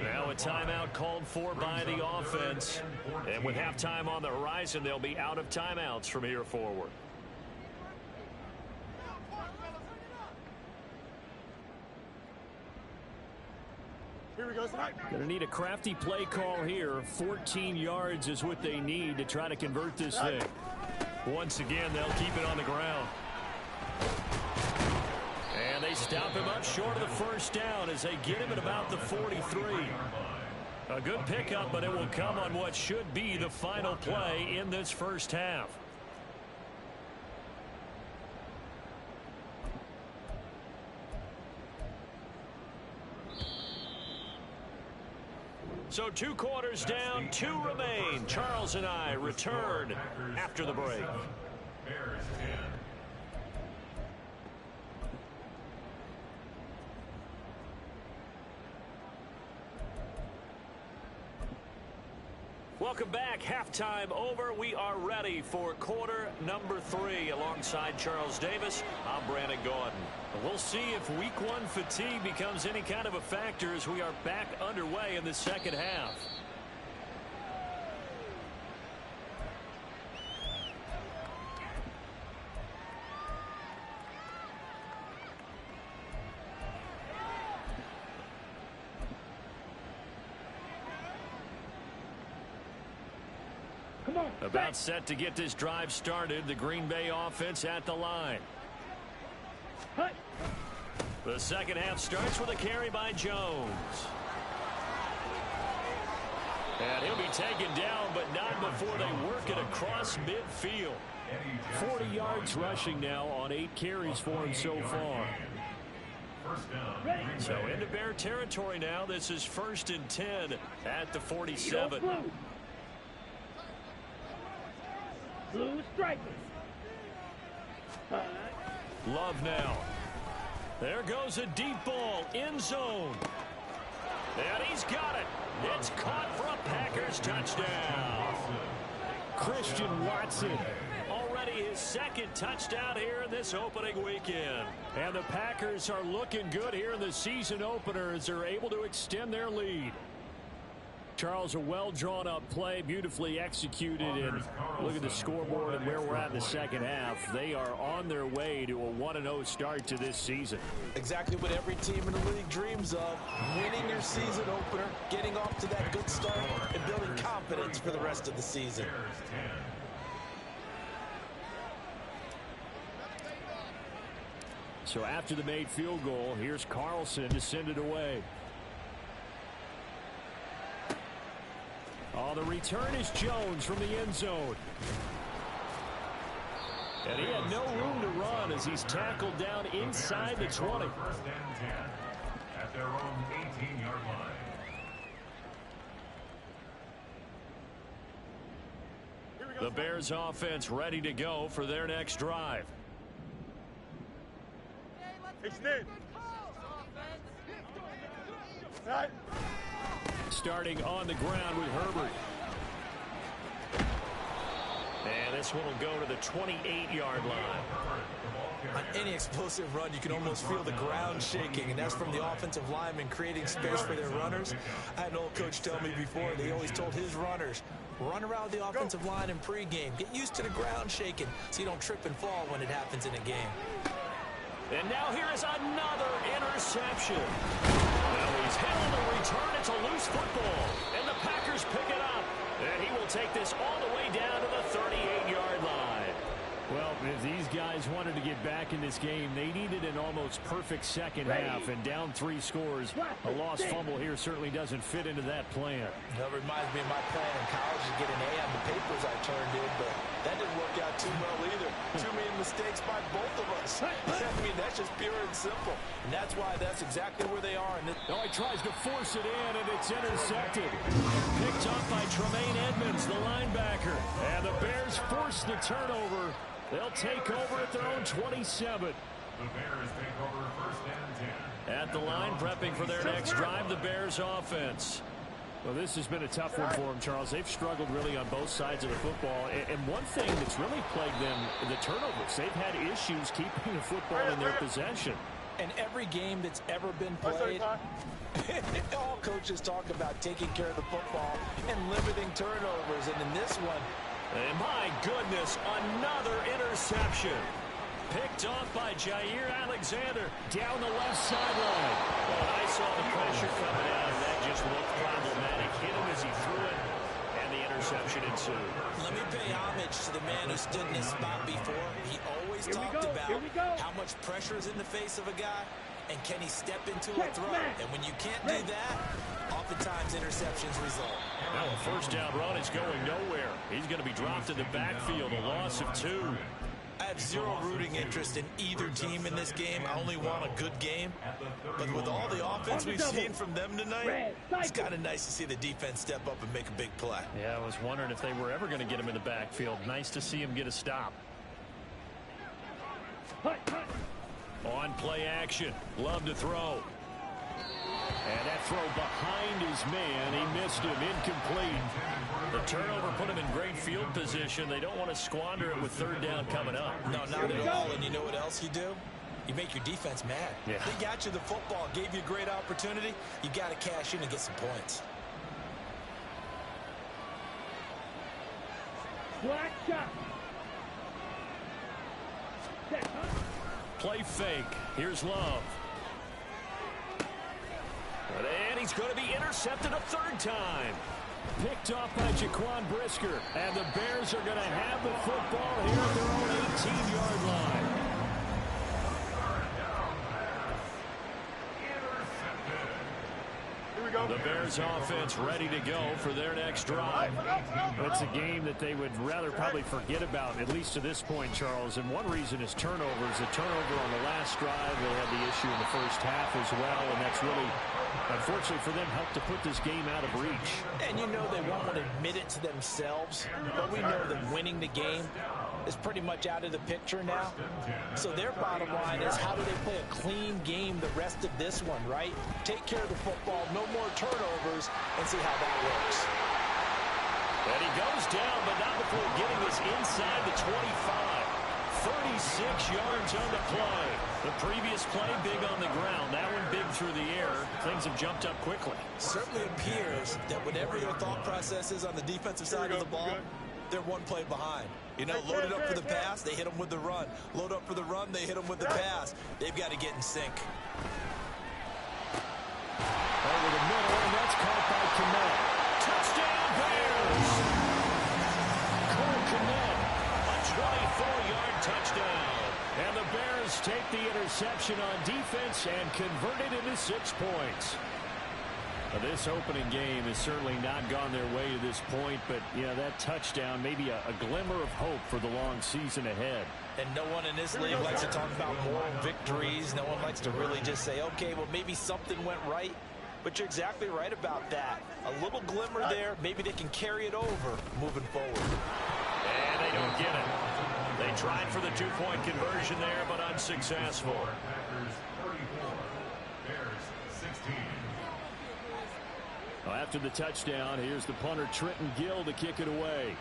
Now a timeout called for by the offense. And with halftime on the horizon, they'll be out of timeouts from here forward. Here we go, tonight. Going to need a crafty play call here. 14 yards is what they need to try to convert this thing. Once again, they'll keep it on the ground. And they stop him up short of the 1st down as they get him at about the 43. A good pickup, but it will come on what should be the final play in this first half. So 2 quarters down, 2 remain. Charles and I return after the break. Bears 10. Welcome back. Halftime over. We are ready for quarter number 3. Alongside Charles Davis, I'm Brandon Gaudin. We'll see if week 1 fatigue becomes any kind of a factor as we are back underway in the second half. About set to get this drive started. The Green Bay offense at the line. The second half starts with a carry by Jones. And he'll be taken down, but not before they work it across midfield. 40 yards rushing now on 8 carries for him so far. So into Bear territory now. This is 1st and 10 at the 47. Blue strikers. Love now. There goes a deep ball. End zone. And he's got it. It's caught for a Packers touchdown. Christian Watson. Already his 2nd touchdown here in this opening weekend. And the Packers are looking good here in the season opener as they're able to extend their lead. Charles, a well-drawn-up play, beautifully executed, and look at the scoreboard and where we're at in the second half. They are on their way to a 1-0 start to this season. Exactly what every team in the league dreams of, winning your season opener, getting off to that good start, and building confidence for the rest of the season. So after the made field goal, here's Carlson to send it away. Oh, the return is Jones from the end zone. And he had no room to run as he's tackled down inside the 20. 1st and 10 at their own 18-yard line. The Bears offense ready to go for their next drive. Extend. Right. Starting on the ground with Herbert. And this one will go to the 28-yard line. On any explosive run, you can almost feel the ground shaking, and that's from the offensive linemen creating space for their runners. I had an old coach tell me before, they always told his runners, run around the offensive line in pregame. Get used to the ground shaking so you don't trip and fall when it happens in a game. And now here is another interception. Now he's hit on the return. It's a loose football. And the Packers pick it up. And he will take this all the way down to the 38-yard line. Well, if these guys wanted to get back in this game, they needed an almost perfect second half. And down 3 scores, a lost fumble here certainly doesn't fit into that plan. That reminds me of my plan in college to get an A on the papers I turned in, but that didn't work out too well either. Too many mistakes by both of us. I mean, that's just pure and simple. And that's why that's exactly where they are. Oh, he tries to force it in, and it's intercepted. Picked up by Tremaine Edmonds, the linebacker. And the Bears force the turnover. They'll take over at their own 27. The Bears take over 1st and 10. At the line, prepping for their next drive, the Bears offense. Well, this has been a tough one for them, Charles. They've struggled really on both sides of the football. And one thing that's really plagued them, the turnovers. They've had issues keeping the football in their possession. And every game that's ever been played, all coaches talk about taking care of the football and limiting turnovers. And in this one, and my goodness, another interception. Picked off by Jair Alexander down the left sideline. Well, I saw the pressure coming out, and that just looked problematic. Hit him as he threw it, and the interception ensued. Let me pay homage to the man who stood in this spot before. He always talked about how much pressure is in the face of a guy, and can he step into a throw. And when you can't do that, oftentimes interceptions result. Now a 1st down run is going nowhere. He's going to be dropped in the backfield, a loss of 2. I have zero rooting interest in either team in this game. I only want a good game. But with all the offense we've seen from them tonight, it's kind of nice to see the defense step up and make a big play. Yeah, I was wondering if they were ever going to get him in the backfield. Nice to see him get a stop. On play action. Love to throw. And that throw behind his man. He missed him. Incomplete. The turnover put them in great field position. They don't want to squander it with third down coming up. No, not at all. And you know what else you do? You make your defense mad. Yeah. They got you the football, gave you a great opportunity. You got to cash in and get some points. Black shot. Play fake. Here's Love. And he's going to be intercepted a third time. Picked off by Jaquan Brisker. And the Bears are going to have the football here at their own 18-yard line. The Bears offense ready to go for their next drive. It's a game that they would rather probably forget about, at least to this point, Charles. And one reason is turnovers. A turnover on the last drive. They had the issue in the first half as well, and that's really, unfortunately for them, helped to put this game out of reach. And you know they won't admit it to themselves, but we know that winning the game is pretty much out of the picture now. So their bottom line is, how do they play a clean game the rest of this one, right? Take care of the football, no more turnovers, and see how that works. And he goes down, but not before getting this inside the 25. 36 yards on the play. The previous play big on the ground. That one big through the air. Things have jumped up quickly. Certainly appears that whatever their thought process is on the defensive side of the ball, they're one play behind. You know, loaded up for the pass, they hit them with the run. Load up for the run, they hit them with the pass. They've got to get in sync. Over the middle, and that's caught by Kmet. Touchdown, Bears! Cole Kmet, a 24-yard touchdown. And the Bears take the interception on defense and convert it into 6 points. Now, this opening game has certainly not gone their way to this point, but, yeah, that touchdown, maybe a glimmer of hope for the long season ahead. And no one in this league likes to talk about moral victories. No one likes to really just say, okay, well, maybe something went right. But you're exactly right about that. A little glimmer there. Maybe they can carry it over moving forward. And they don't get it. They tried for the 2-point conversion there, but unsuccessful. Packers 34, Bears 16. Well, after the touchdown, here's the punter, Trenton Gill, to kick it away.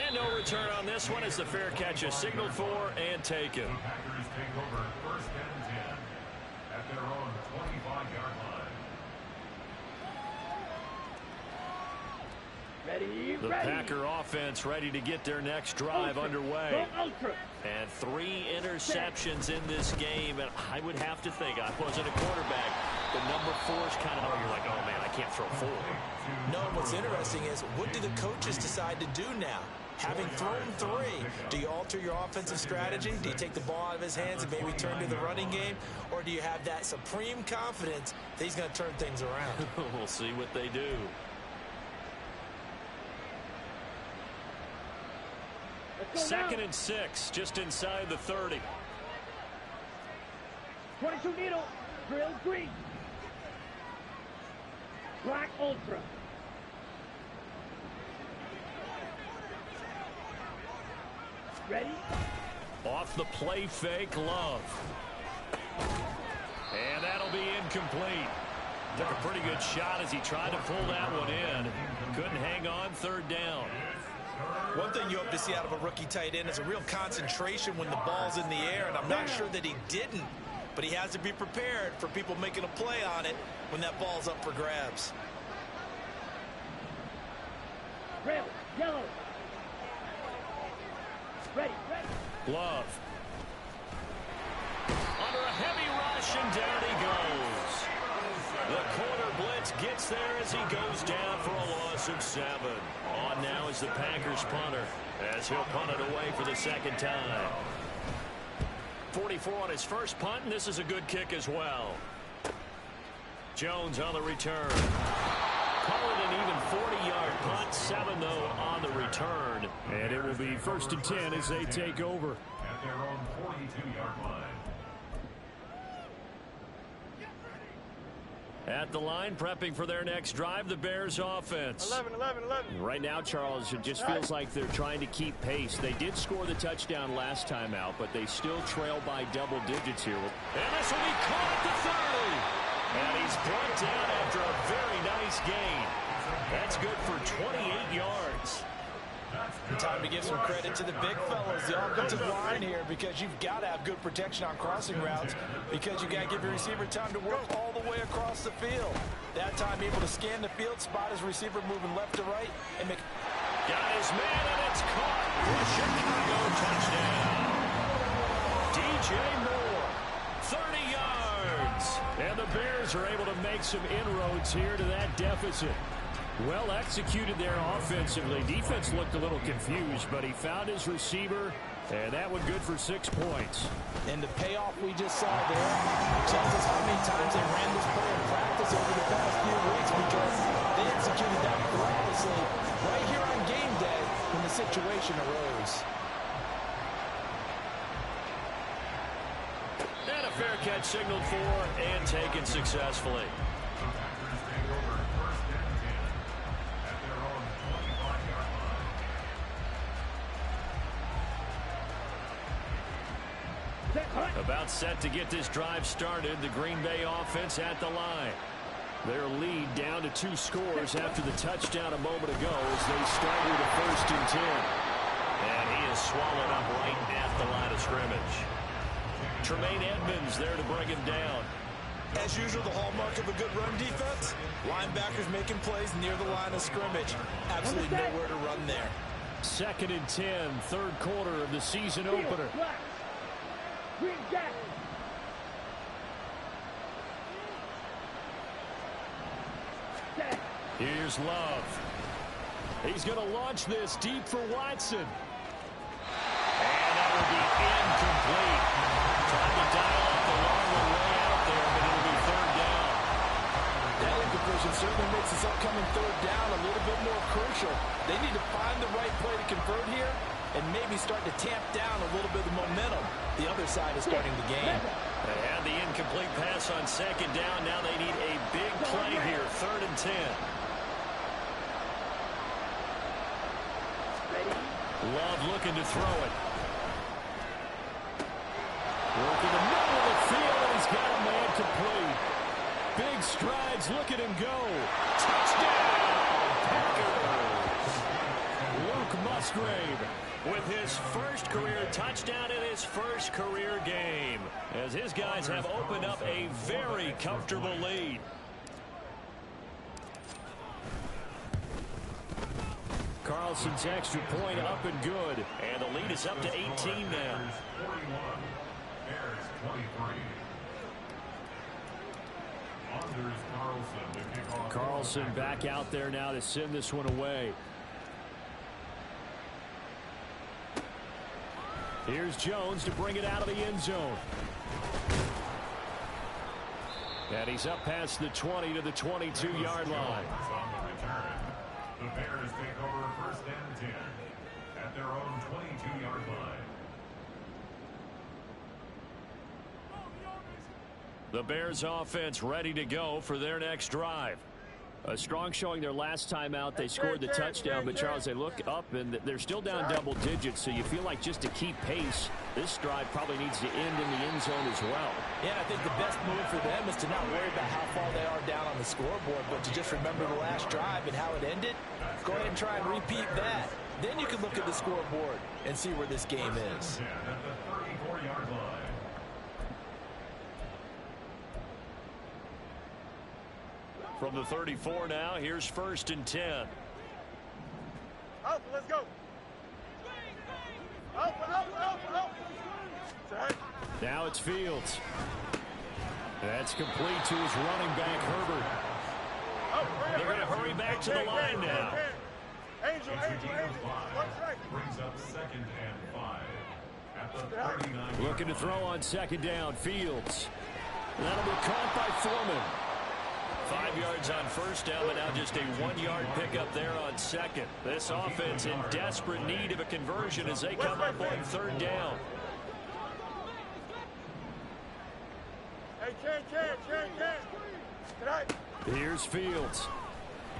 And no return on this one as the fair catch is signaled for and taken. The Packers take over first and 10 at their own 25-yard line. Ready, The ready. Packer offense ready to get their next drive underway. Go ultra. And 3 interceptions in this game. And I would have to think, I wasn't a quarterback, but number 4 is kind of, you're like, oh, man, I can't throw 4. No, what's interesting is, what do the coaches decide to do now? Having thrown 3, do you alter your offensive strategy? Do you take the ball out of his hands and maybe turn to the running game? Or do you have that supreme confidence that he's going to turn things around? We'll see what they do. Let's go now. 2nd and 6, just inside the 30. 22 needle. Drill green. Black ultra. Ready? Off the play fake, Love. And that'll be incomplete. Took a pretty good shot as he tried to pull that one in. Couldn't hang on, 3rd down. One thing you hope to see out of a rookie tight end is a real concentration when the ball's in the air, and I'm not sure that he didn't, but he has to be prepared for people making a play on it when that ball's up for grabs. Rail. Yellow. Ready. Ready. Love. Under a heavy rush, and down he goes. The corner blitz gets there as he goes down for a loss of 7. On now is the Packers punter as he'll punt it away for the 2nd time. 44 on his first punt, and this is a good kick as well. Jones on the return. Call it an even 40-yard punt. 7, though, on the return. And it will be 1st and 10 as they take over. At their own 42-yard line. At the line, prepping for their next drive, the Bears offense. 11. Right now, Charles, it just feels like they're trying to keep pace. They did score the touchdown last time out, but they still trail by double digits here. And this will be caught at the 30. And he's brought down after a very nice gain. That's good for 28 yards. Time to give some credit to the big fellas, the offensive line here, because you've got to have good protection on crossing routes, because you've got to give your receiver time to work all the way across the field. That time able to scan the field, spot his receiver moving left to right, and make... Got his man, and it's caught for a Chicago touchdown. DJ Moore, 30 yards. And the Bears are able to make some inroads here to that deficit. Well executed there offensively. Defense looked a little confused, but he found his receiver, and that one good for 6 points. And the payoff we just saw there tells us how many times they ran this play in practice over the past few weeks, because they executed that flawlessly right here on game day when the situation arose. And a fair catch signaled for and taken successfully. About set to get this drive started. The Green Bay offense at the line. Their lead down to 2 scores after the touchdown a moment ago as they start with a 1st and 10. And he is swallowed up right at the line of scrimmage. Tremaine Edmonds there to bring him down. As usual, the hallmark of a good run defense, linebackers making plays near the line of scrimmage. Absolutely nowhere to run there. 2nd and 10, 3rd quarter of the season opener. Green Jack. Here's Love. He's going to launch this deep for Watson. And that will be incomplete. Trying to dial up the long way out there, but it'll be 3rd down. That incompletion certainly makes this upcoming 3rd down a little bit more crucial. They need to find the right play to convert here and maybe start to tamp down a little bit of momentum. The other side is starting the game. They had the incomplete pass on 2nd down. Now they need a big play here, 3rd and 10. Love looking to throw it. Working the middle of the field, and he's got a man complete. Big strides, look at him go. Touchdown, Packers. Luke Musgrave with his first career touchdown in his first career game, as his guys have opened up a very comfortable lead. Carlson's extra point up and good. And the lead is up to 18 now. 41, Bears 23. Anders Carlson to kick off. Carlson back out there now to send this one away. Here's Jones to bring it out of the end zone. And he's up past the 20 to the 22-yard line. The Bears take over 1st and 10 at their own 22-yard line. The Bears offense ready to go for their next drive. A strong showing their last time out. They scored the touchdown, but Charles, they look up and they're still down double digits, so you feel like just to keep pace, this drive probably needs to end in the end zone as well. Yeah, I think the best move for them is to not worry about how far they are down on the scoreboard, but to just remember the last drive and how it ended. Go ahead and try and repeat that. Then you can look at the scoreboard and see where this game is. At the 34-yard line. From the 34 now, here's 1st and 10. Alpha, let's go. Alpha. Set. Now it's Fields. That's complete to his running back, Herbert. They're going to hurry back to the line now. Angel. One strike. Brings up 2nd and 5 at the 39. Looking to throw on 2nd down, Fields. That'll be caught by Foreman. 5 yards on 1st down, but now just a 1-yard pickup there on 2nd. This offense in desperate need of a conversion as they come up on 3rd down. Hey, Ken. Tonight. Here's Fields.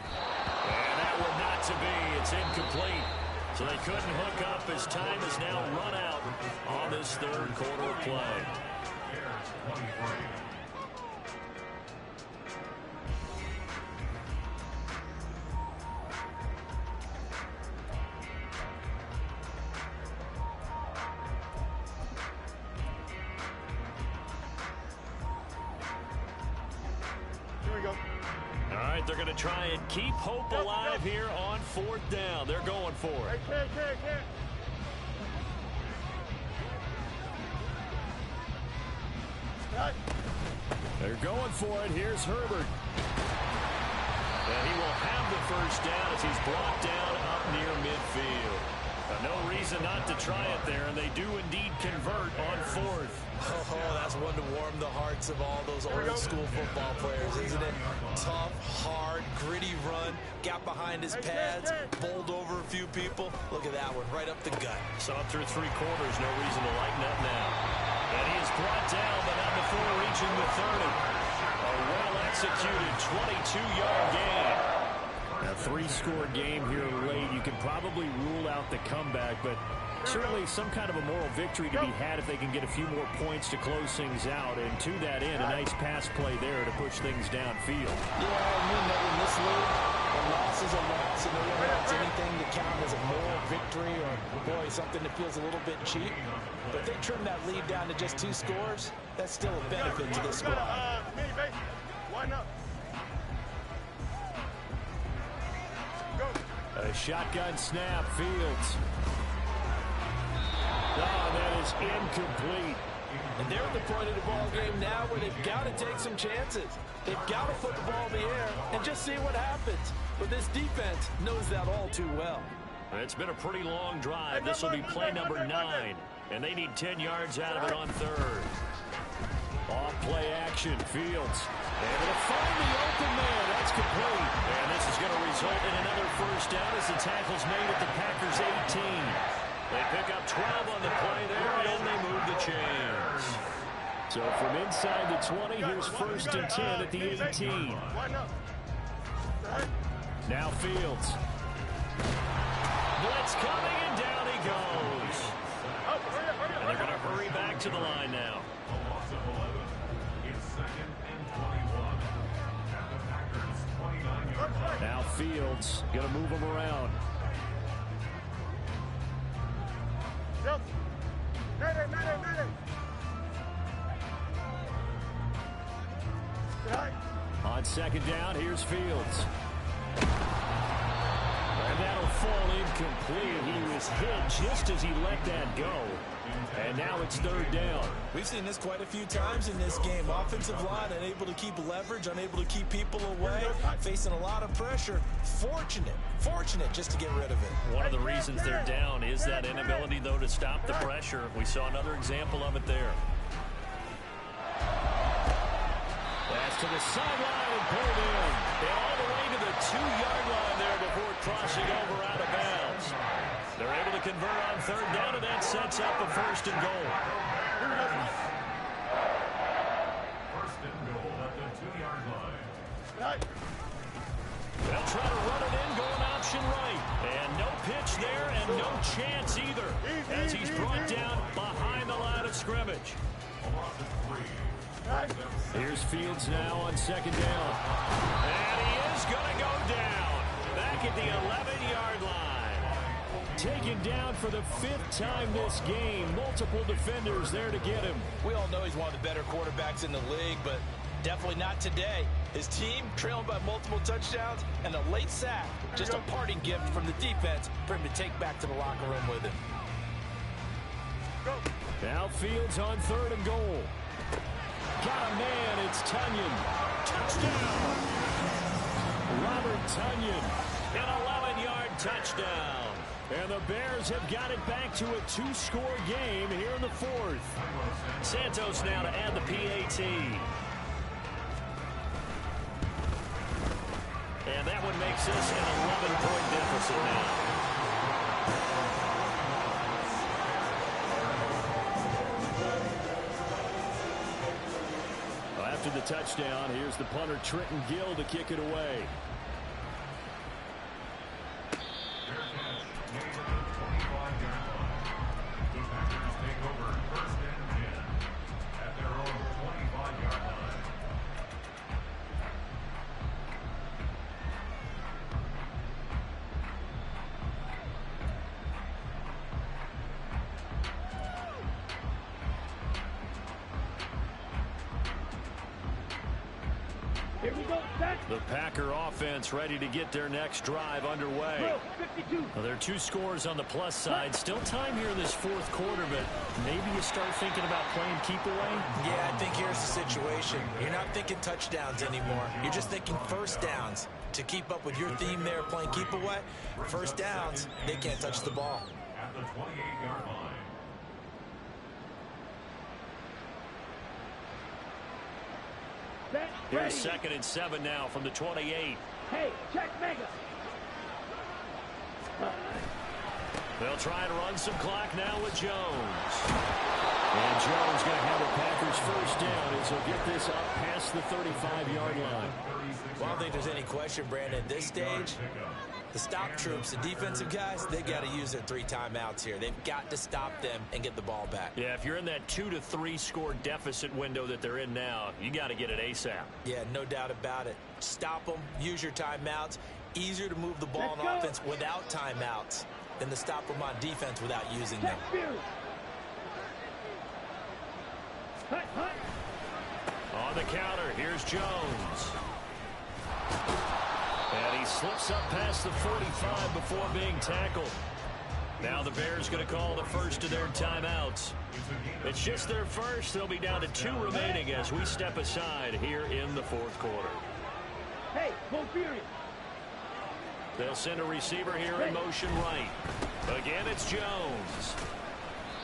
And that one not to be. It's incomplete. So they couldn't hook up as time is now run out on this 3rd quarter play. right, they're going to try and keep hope alive here on 4th down. They're going for it. They're going for it. Here's Herbert. And he will have the first down as he's brought down up near midfield. No reason not to try it there, and they do indeed convert on 4th. Oh, that's one to warm the hearts of all those old-school football players, isn't it? Tough, hard, gritty run, got behind his pads, bowled over a few people. Look at that one, right up the gut. Saw it through 3 quarters, no reason to lighten up now. And he is brought down, but not before reaching the 30. A well-executed 22-yard gain. A 3-score game here late. You can probably rule out the comeback, but certainly some kind of a moral victory to be had if they can get a few more points to close things out. And to that end, a nice pass play there to push things downfield. Yeah, you know, in this league, a loss is a loss, and no one wants anything to count as a moral victory or, boy, something that feels a little bit cheap. But if they trim that lead down to just 2 scores, that's still a benefit to this squad. Why not? A shotgun snap, Fields. Oh, that is incomplete. And they're at the point of the ball game now where they've got to take some chances. They've got to put the ball in the air and just see what happens. But this defense knows that all too well. It's been a pretty long drive. This will be play number 9. And they need 10 yards out of it on 3rd. Off play action, Fields. Able to find the open man. That's complete. And this is going to result in another first down as the tackle's made at the Packers' 18. They pick up 12 on the play there, and they move the chains. So from inside the 20, here's 1st and 10 at the 18. Now Fields. Blitz coming, and down he goes. And they're going to hurry back to the line now. Now Fields going to move him around. On 2nd down, here's Fields. And that'll fall incomplete. He was hit just as he let that go. And now it's 3rd down. We've seen this quite a few times in this game. Offensive line unable to keep leverage, unable to keep people away, facing a lot of pressure. Fortunate just to get rid of it. One of the reasons they're down is that inability, though, to stop the pressure. We saw another example of it there. Pass to the sideline and pulled in. And all the way to the 2-yard line there before crossing over out of bounds. They're able to convert on 3rd down, and that sets up a 1st and goal. 1st and goal at the 2-yard line. They'll try to run it in, going option right. And no pitch there, and no chance either, as he's brought down behind the line of scrimmage. Here's Fields now on 2nd down. And he is going to go down back at the 11-yard line. Taken down for the 5th time this game. Multiple defenders there to get him. We all know he's one of the better quarterbacks in the league, but definitely not today. His team trailing by multiple touchdowns, and a late sack, just a parting gift from the defense for him to take back to the locker room with him. Now Fields on 3rd and goal. Got a man, it's Tunyon. Touchdown! Robert Tunyon, an 11-yard touchdown. And the Bears have got it back to a 2-score game here in the 4th. Santos now to add the PAT. And that one makes this an 11-point deficit now. After the touchdown, here's the punter Trenton Gill to kick it away. The Packers take over 1st and 10 at their own 25-yard line. Here The Packer offense ready to get their next drive underway. Well, there are 2 scores on the plus side. Still time here in this fourth quarter, but maybe you start thinking about playing keep away? Yeah, I think here's the situation. You're not thinking touchdowns anymore. You're just thinking first downs. To keep up with your theme there, playing keep away, first downs, they can't touch the ball. At the 28-yard line. Here's 2nd and 7 now from the 28. Hey, check mega. They'll try and run some clock now with Jones. And Jones going to have the Packers first down as he'll get this up past the 35-yard line. Well, I don't think there's any question, Brandon, at this stage, the stop troops, the defensive guys, they got to use their 3 timeouts here. They've got to stop them and get the ball back. Yeah, if you're in that 2 to 3 score deficit window that they're in now, you got to get it ASAP. Yeah, no doubt about it. Stop them, use your timeouts. Easier to move the ball on offense without timeouts than to stop them on defense without using them. On the counter, here's Jones. And he slips up past the 45 before being tackled. Now the Bears going to call the first of their timeouts. It's just their first. They'll be down to 2 remaining as we step aside here in the fourth quarter. Hey, go Fury. They'll send a receiver here in motion right. Again, it's Jones.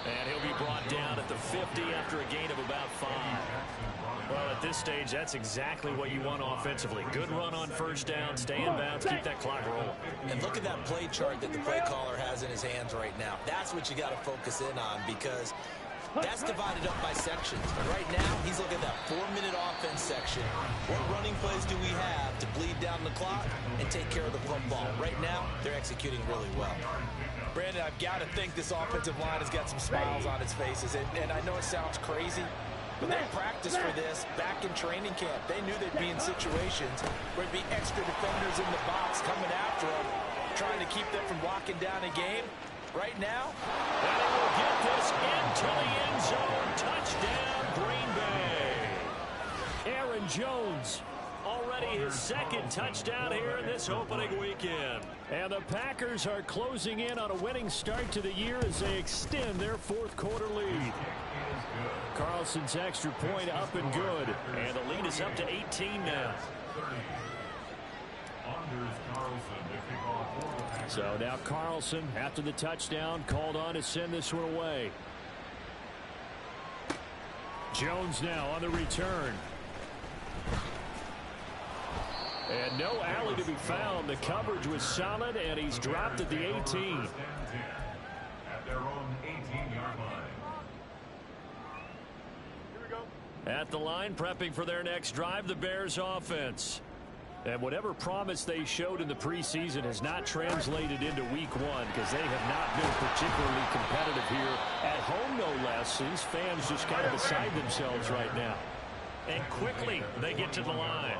And he'll be brought down at the 50 after a gain of about 5. Well, at this stage, that's exactly what you want offensively. Good run on first down, stay in bounds, keep that clock rolling. And look at that play chart that the play caller has in his hands right now. That's what you got to focus in on because that's divided up by sections. And right now, he's looking at that 4-minute offense section. What running plays do we have to bleed down the clock and take care of the football? Right now, they're executing really well. Brandon, I've got to think this offensive line has got some smiles on its faces. And I know it sounds crazy, but they practiced for this back in training camp. They knew they'd be in situations where there'd be extra defenders in the box coming after them, trying to keep them from walking down a game. Right now, and they will get this into the end zone. Touchdown, Green Bay. Aaron Jones, already his 2nd touchdown here in this opening weekend. And the Packers are closing in on a winning start to the year as they extend their fourth quarter lead. Carlson's extra point up and good. And the lead is up to 18 now. So now Carlson, after the touchdown, called on to send this one away. Jones now on the return. And no alley to be found. The coverage was solid, and he's dropped at the 18. At their own 18-yard line. Here we go. At the line, prepping for their next drive, the Bears offense. And whatever promise they showed in the preseason has not translated into week 1 because they have not been particularly competitive here at home, no less. These fans just kind of beside themselves right now. And quickly, they get to the line.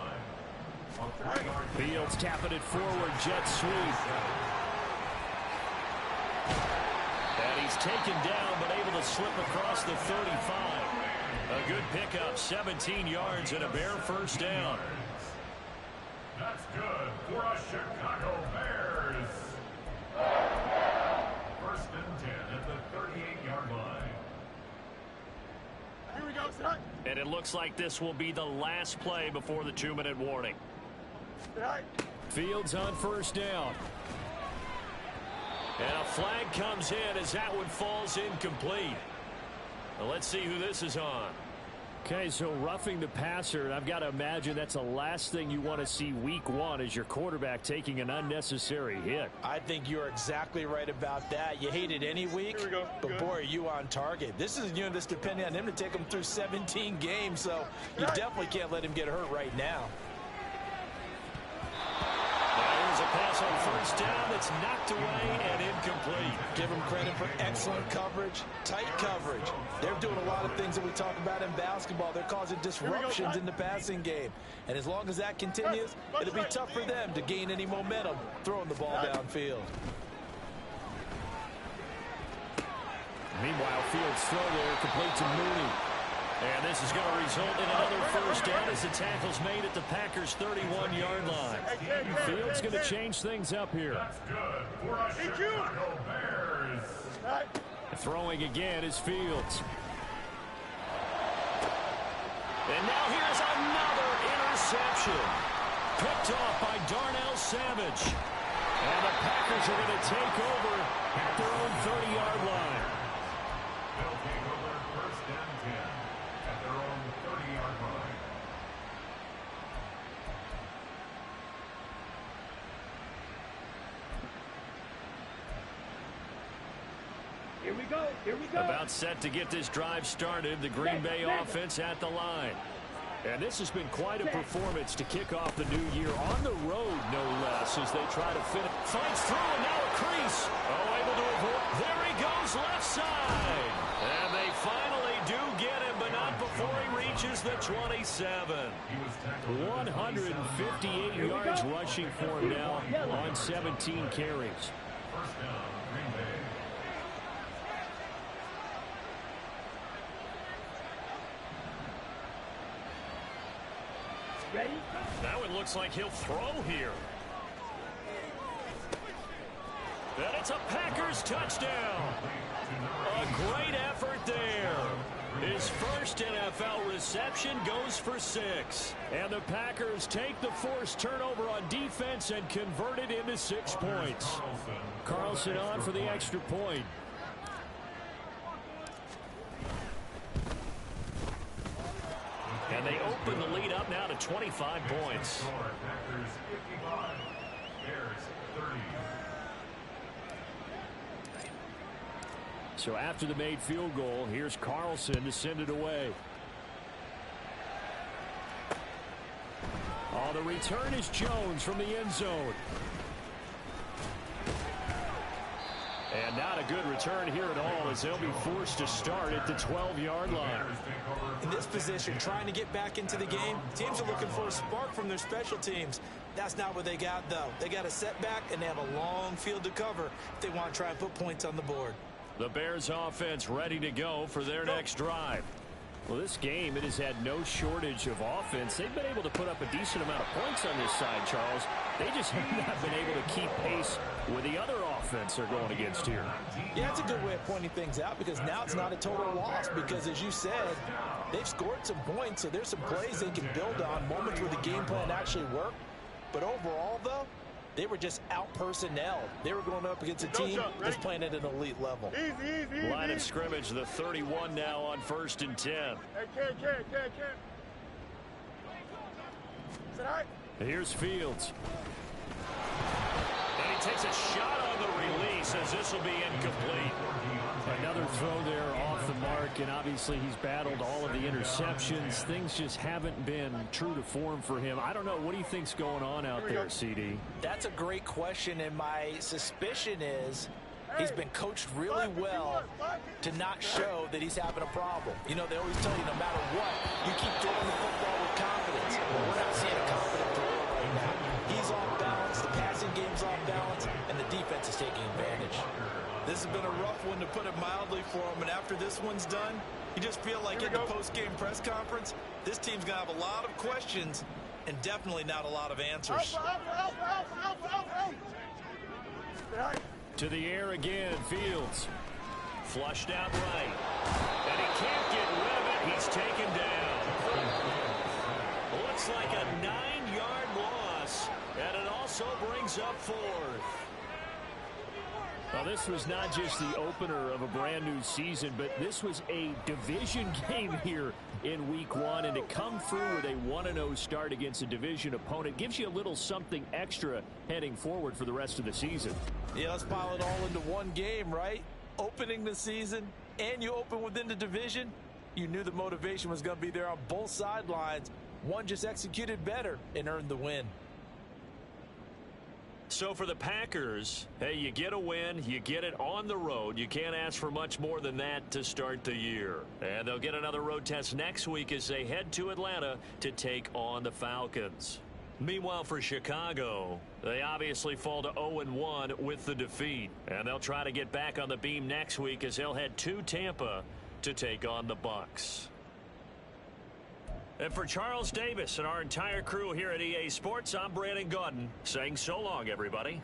Fields tapping it forward, jet sweep. And he's taken down but able to slip across the 35. A good pickup, 17 yards and a Bear first down. That's good for a Chicago Bears. First and 10 at the 38-yard line. Here we go, son. And it looks like this will be the last play before the 2-minute warning. Fields on first down. And a flag comes in as that one falls incomplete. Now let's see who this is on. Okay, so roughing the passer, and I've got to imagine that's the last thing you want to see week 1 is your quarterback taking an unnecessary hit. I think you're exactly right about that. You hate it any week, Here we go. but boy, are you on target. This is a unit that's depending on him to take him through 17 games, so you definitely can't let him get hurt right now. There's a pass on first down that's knocked away and incomplete. Give them credit for excellent coverage, tight coverage. They're doing a lot of things that we talk about in basketball. They're causing disruptions in the passing game. And as long as that continues, it'll be tough for them to gain any momentum throwing the ball downfield. Meanwhile, Fields throw there, complete to Mooney. And this is going to result in another first down as the tackle's made at the Packers' 31-yard line. Fields going to change things up here. That's good for a Chicago Bears. Throwing again is Fields. And now here's another interception. Picked off by Darnell Savage. And the Packers are going to take over at their own 30-yard line. They'll take over first and 10 at their own 30-yard line. Here we go. Here we go. About set to get this drive started. The Green Bay offense at the line. And this has been quite a performance to kick off the new year on the road, no less, as they try to fit it. Finds through, and now a crease. Oh, able to avoid. There he goes, left side. And they finally do get him, but not before he reaches the 27. 158 yards rushing for him now on 17 carries. First down, Green Bay. Ready? That one looks like he'll throw here. And it's a Packers touchdown. A great effort there. His first NFL reception goes for 6. And the Packers take the forced turnover on defense and convert it into 6 points. Carlson on for the extra point. And they open the lead up now to 25 points. Packers 55, Bears 30. So after the made field goal, here's Carlson to send it away. Oh, the return is Jones from the end zone. And not a good return here at all, as they'll be forced to start at the 12-yard line. In this position, trying to get back into the game, teams are looking for a spark from their special teams. That's not what they got, though. They got a setback, and they have a long field to cover if they want to try and put points on the board. The Bears offense ready to go for their next drive. Well, this game, it has had no shortage of offense. They've been able to put up a decent amount of points on this side, Charles. They just have not been able to keep pace with the other offense they're going against here. Yeah, it's a good way of pointing things out, because now it's not a total loss, because as you said, they've scored some points, so there's some plays they can build on, moments where the game plan actually worked. But overall, though, they were just out-personnelled. They were going up against a team that's playing at an elite level. Easy. Line of scrimmage, the 31 now on 1st and 10. Hey, Ken. Is that all right? Here's Fields. And he takes a shot on the release, as this will be incomplete. Another throw there off the mark, and obviously he's battled all of the interceptions. Things just haven't been true to form for him. I don't know. What do you think's going on out there, CD? That's a great question, and my suspicion is he's been coached really well to not show that he's having a problem. You know, they always tell you no matter what, you keep throwing the football with confidence. Well, we're not seeing a confident thrower right now. He's off balance, the passing game's off balance, and the defense is taking advantage. This has been a rough one, to put it mildly, for him, and after this one's done, you just feel like in the post-game press conference, this team's going to have a lot of questions and definitely not a lot of answers. To the air again, Fields. Flushed out right. And he can't get rid of it. He's taken down. Looks like a 9-yard loss, and it also brings up 4th. Well, this was not just the opener of a brand new season, but this was a division game here in week 1, and to come through with a 1-0 start against a division opponent gives you a little something extra heading forward for the rest of the season. Yeah, let's pile it all into one game, right? Opening the season, and you open within the division. You knew the motivation was going to be there on both sidelines. One just executed better and earned the win. So for the Packers, hey, you get a win, you get it on the road. You can't ask for much more than that to start the year. And they'll get another road test next week as they head to Atlanta to take on the Falcons. Meanwhile, for Chicago, they obviously fall to 0-1 with the defeat. And they'll try to get back on the beam next week as they'll head to Tampa to take on the Bucs. And for Charles Davis and our entire crew here at EA Sports, I'm Brandon Gaudin saying so long, everybody.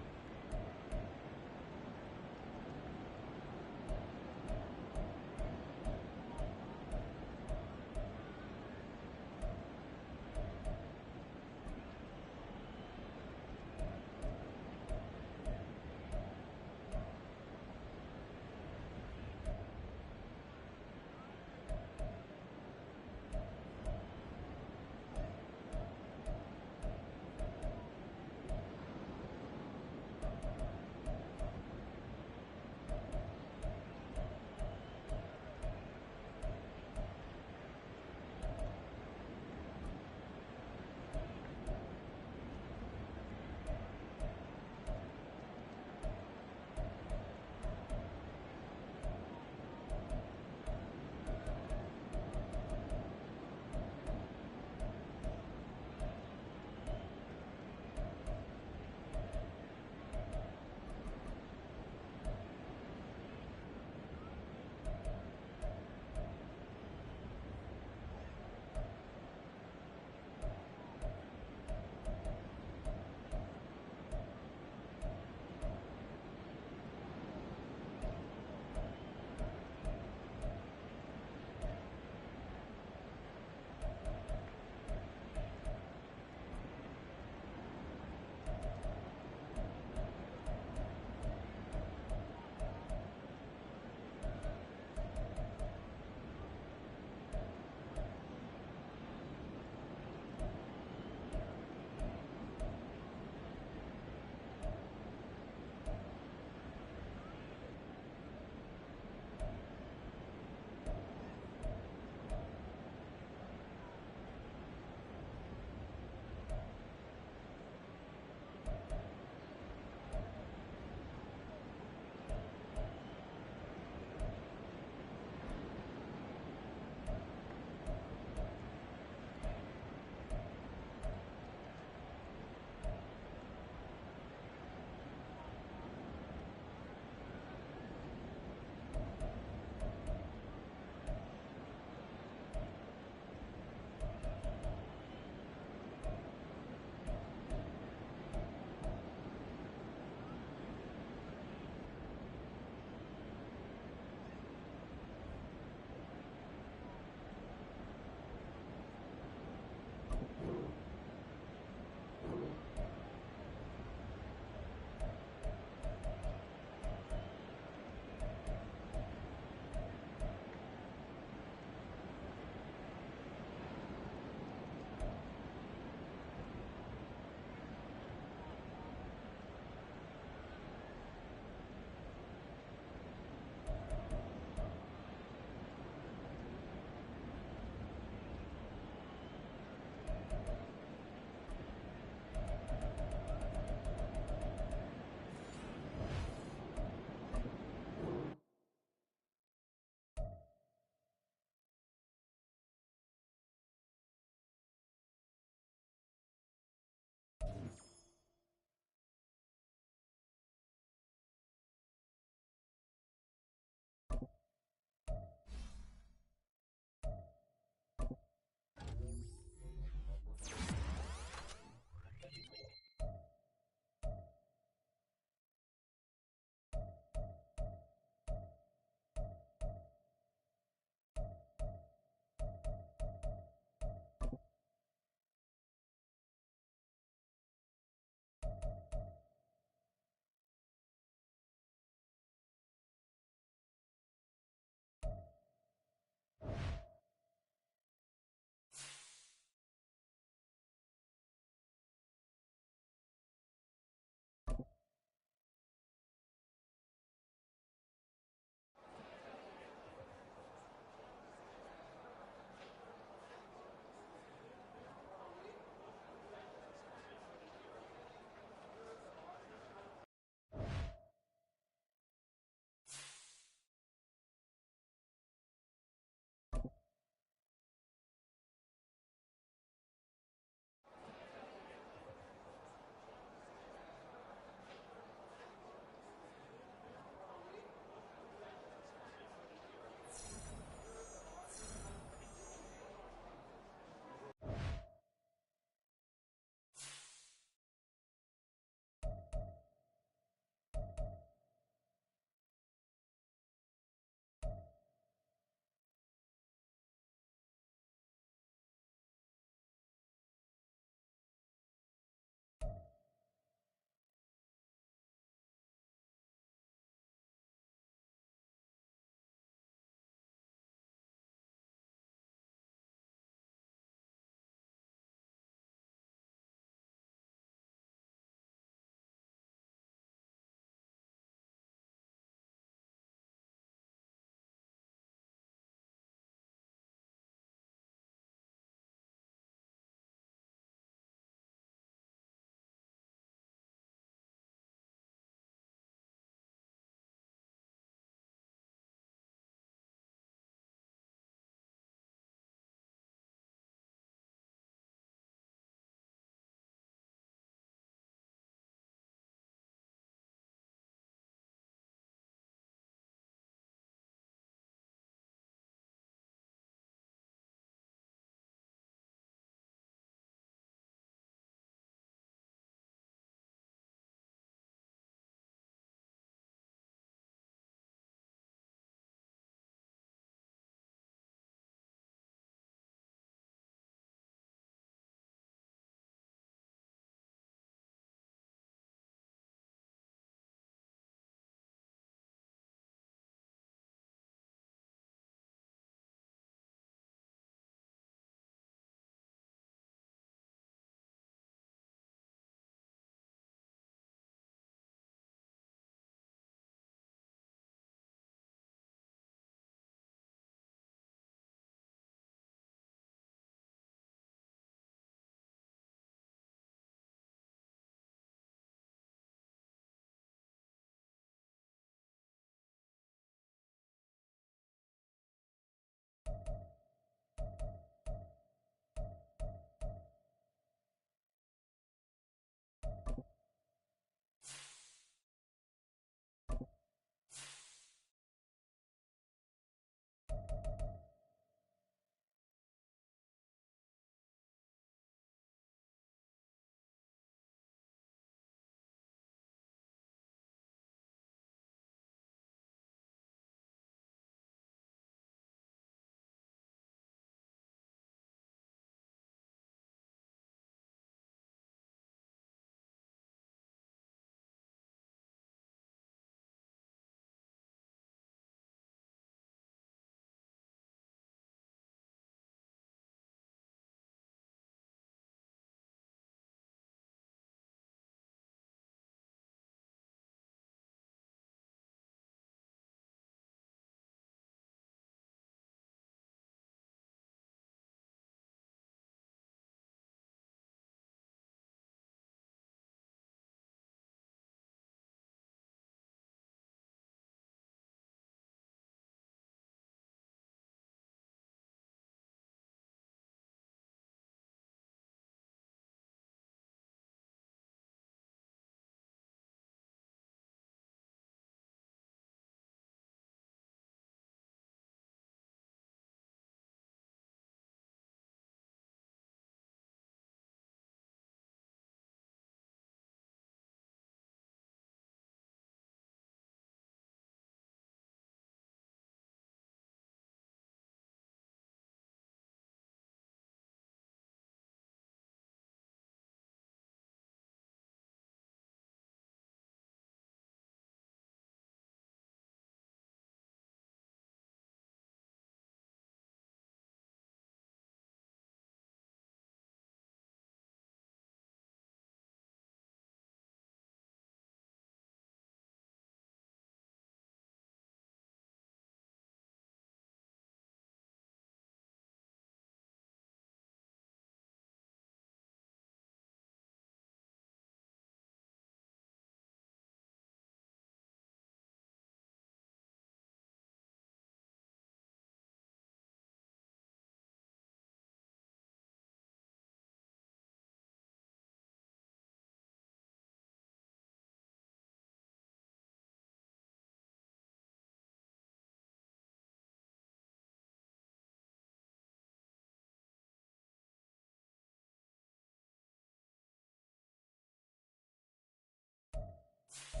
it.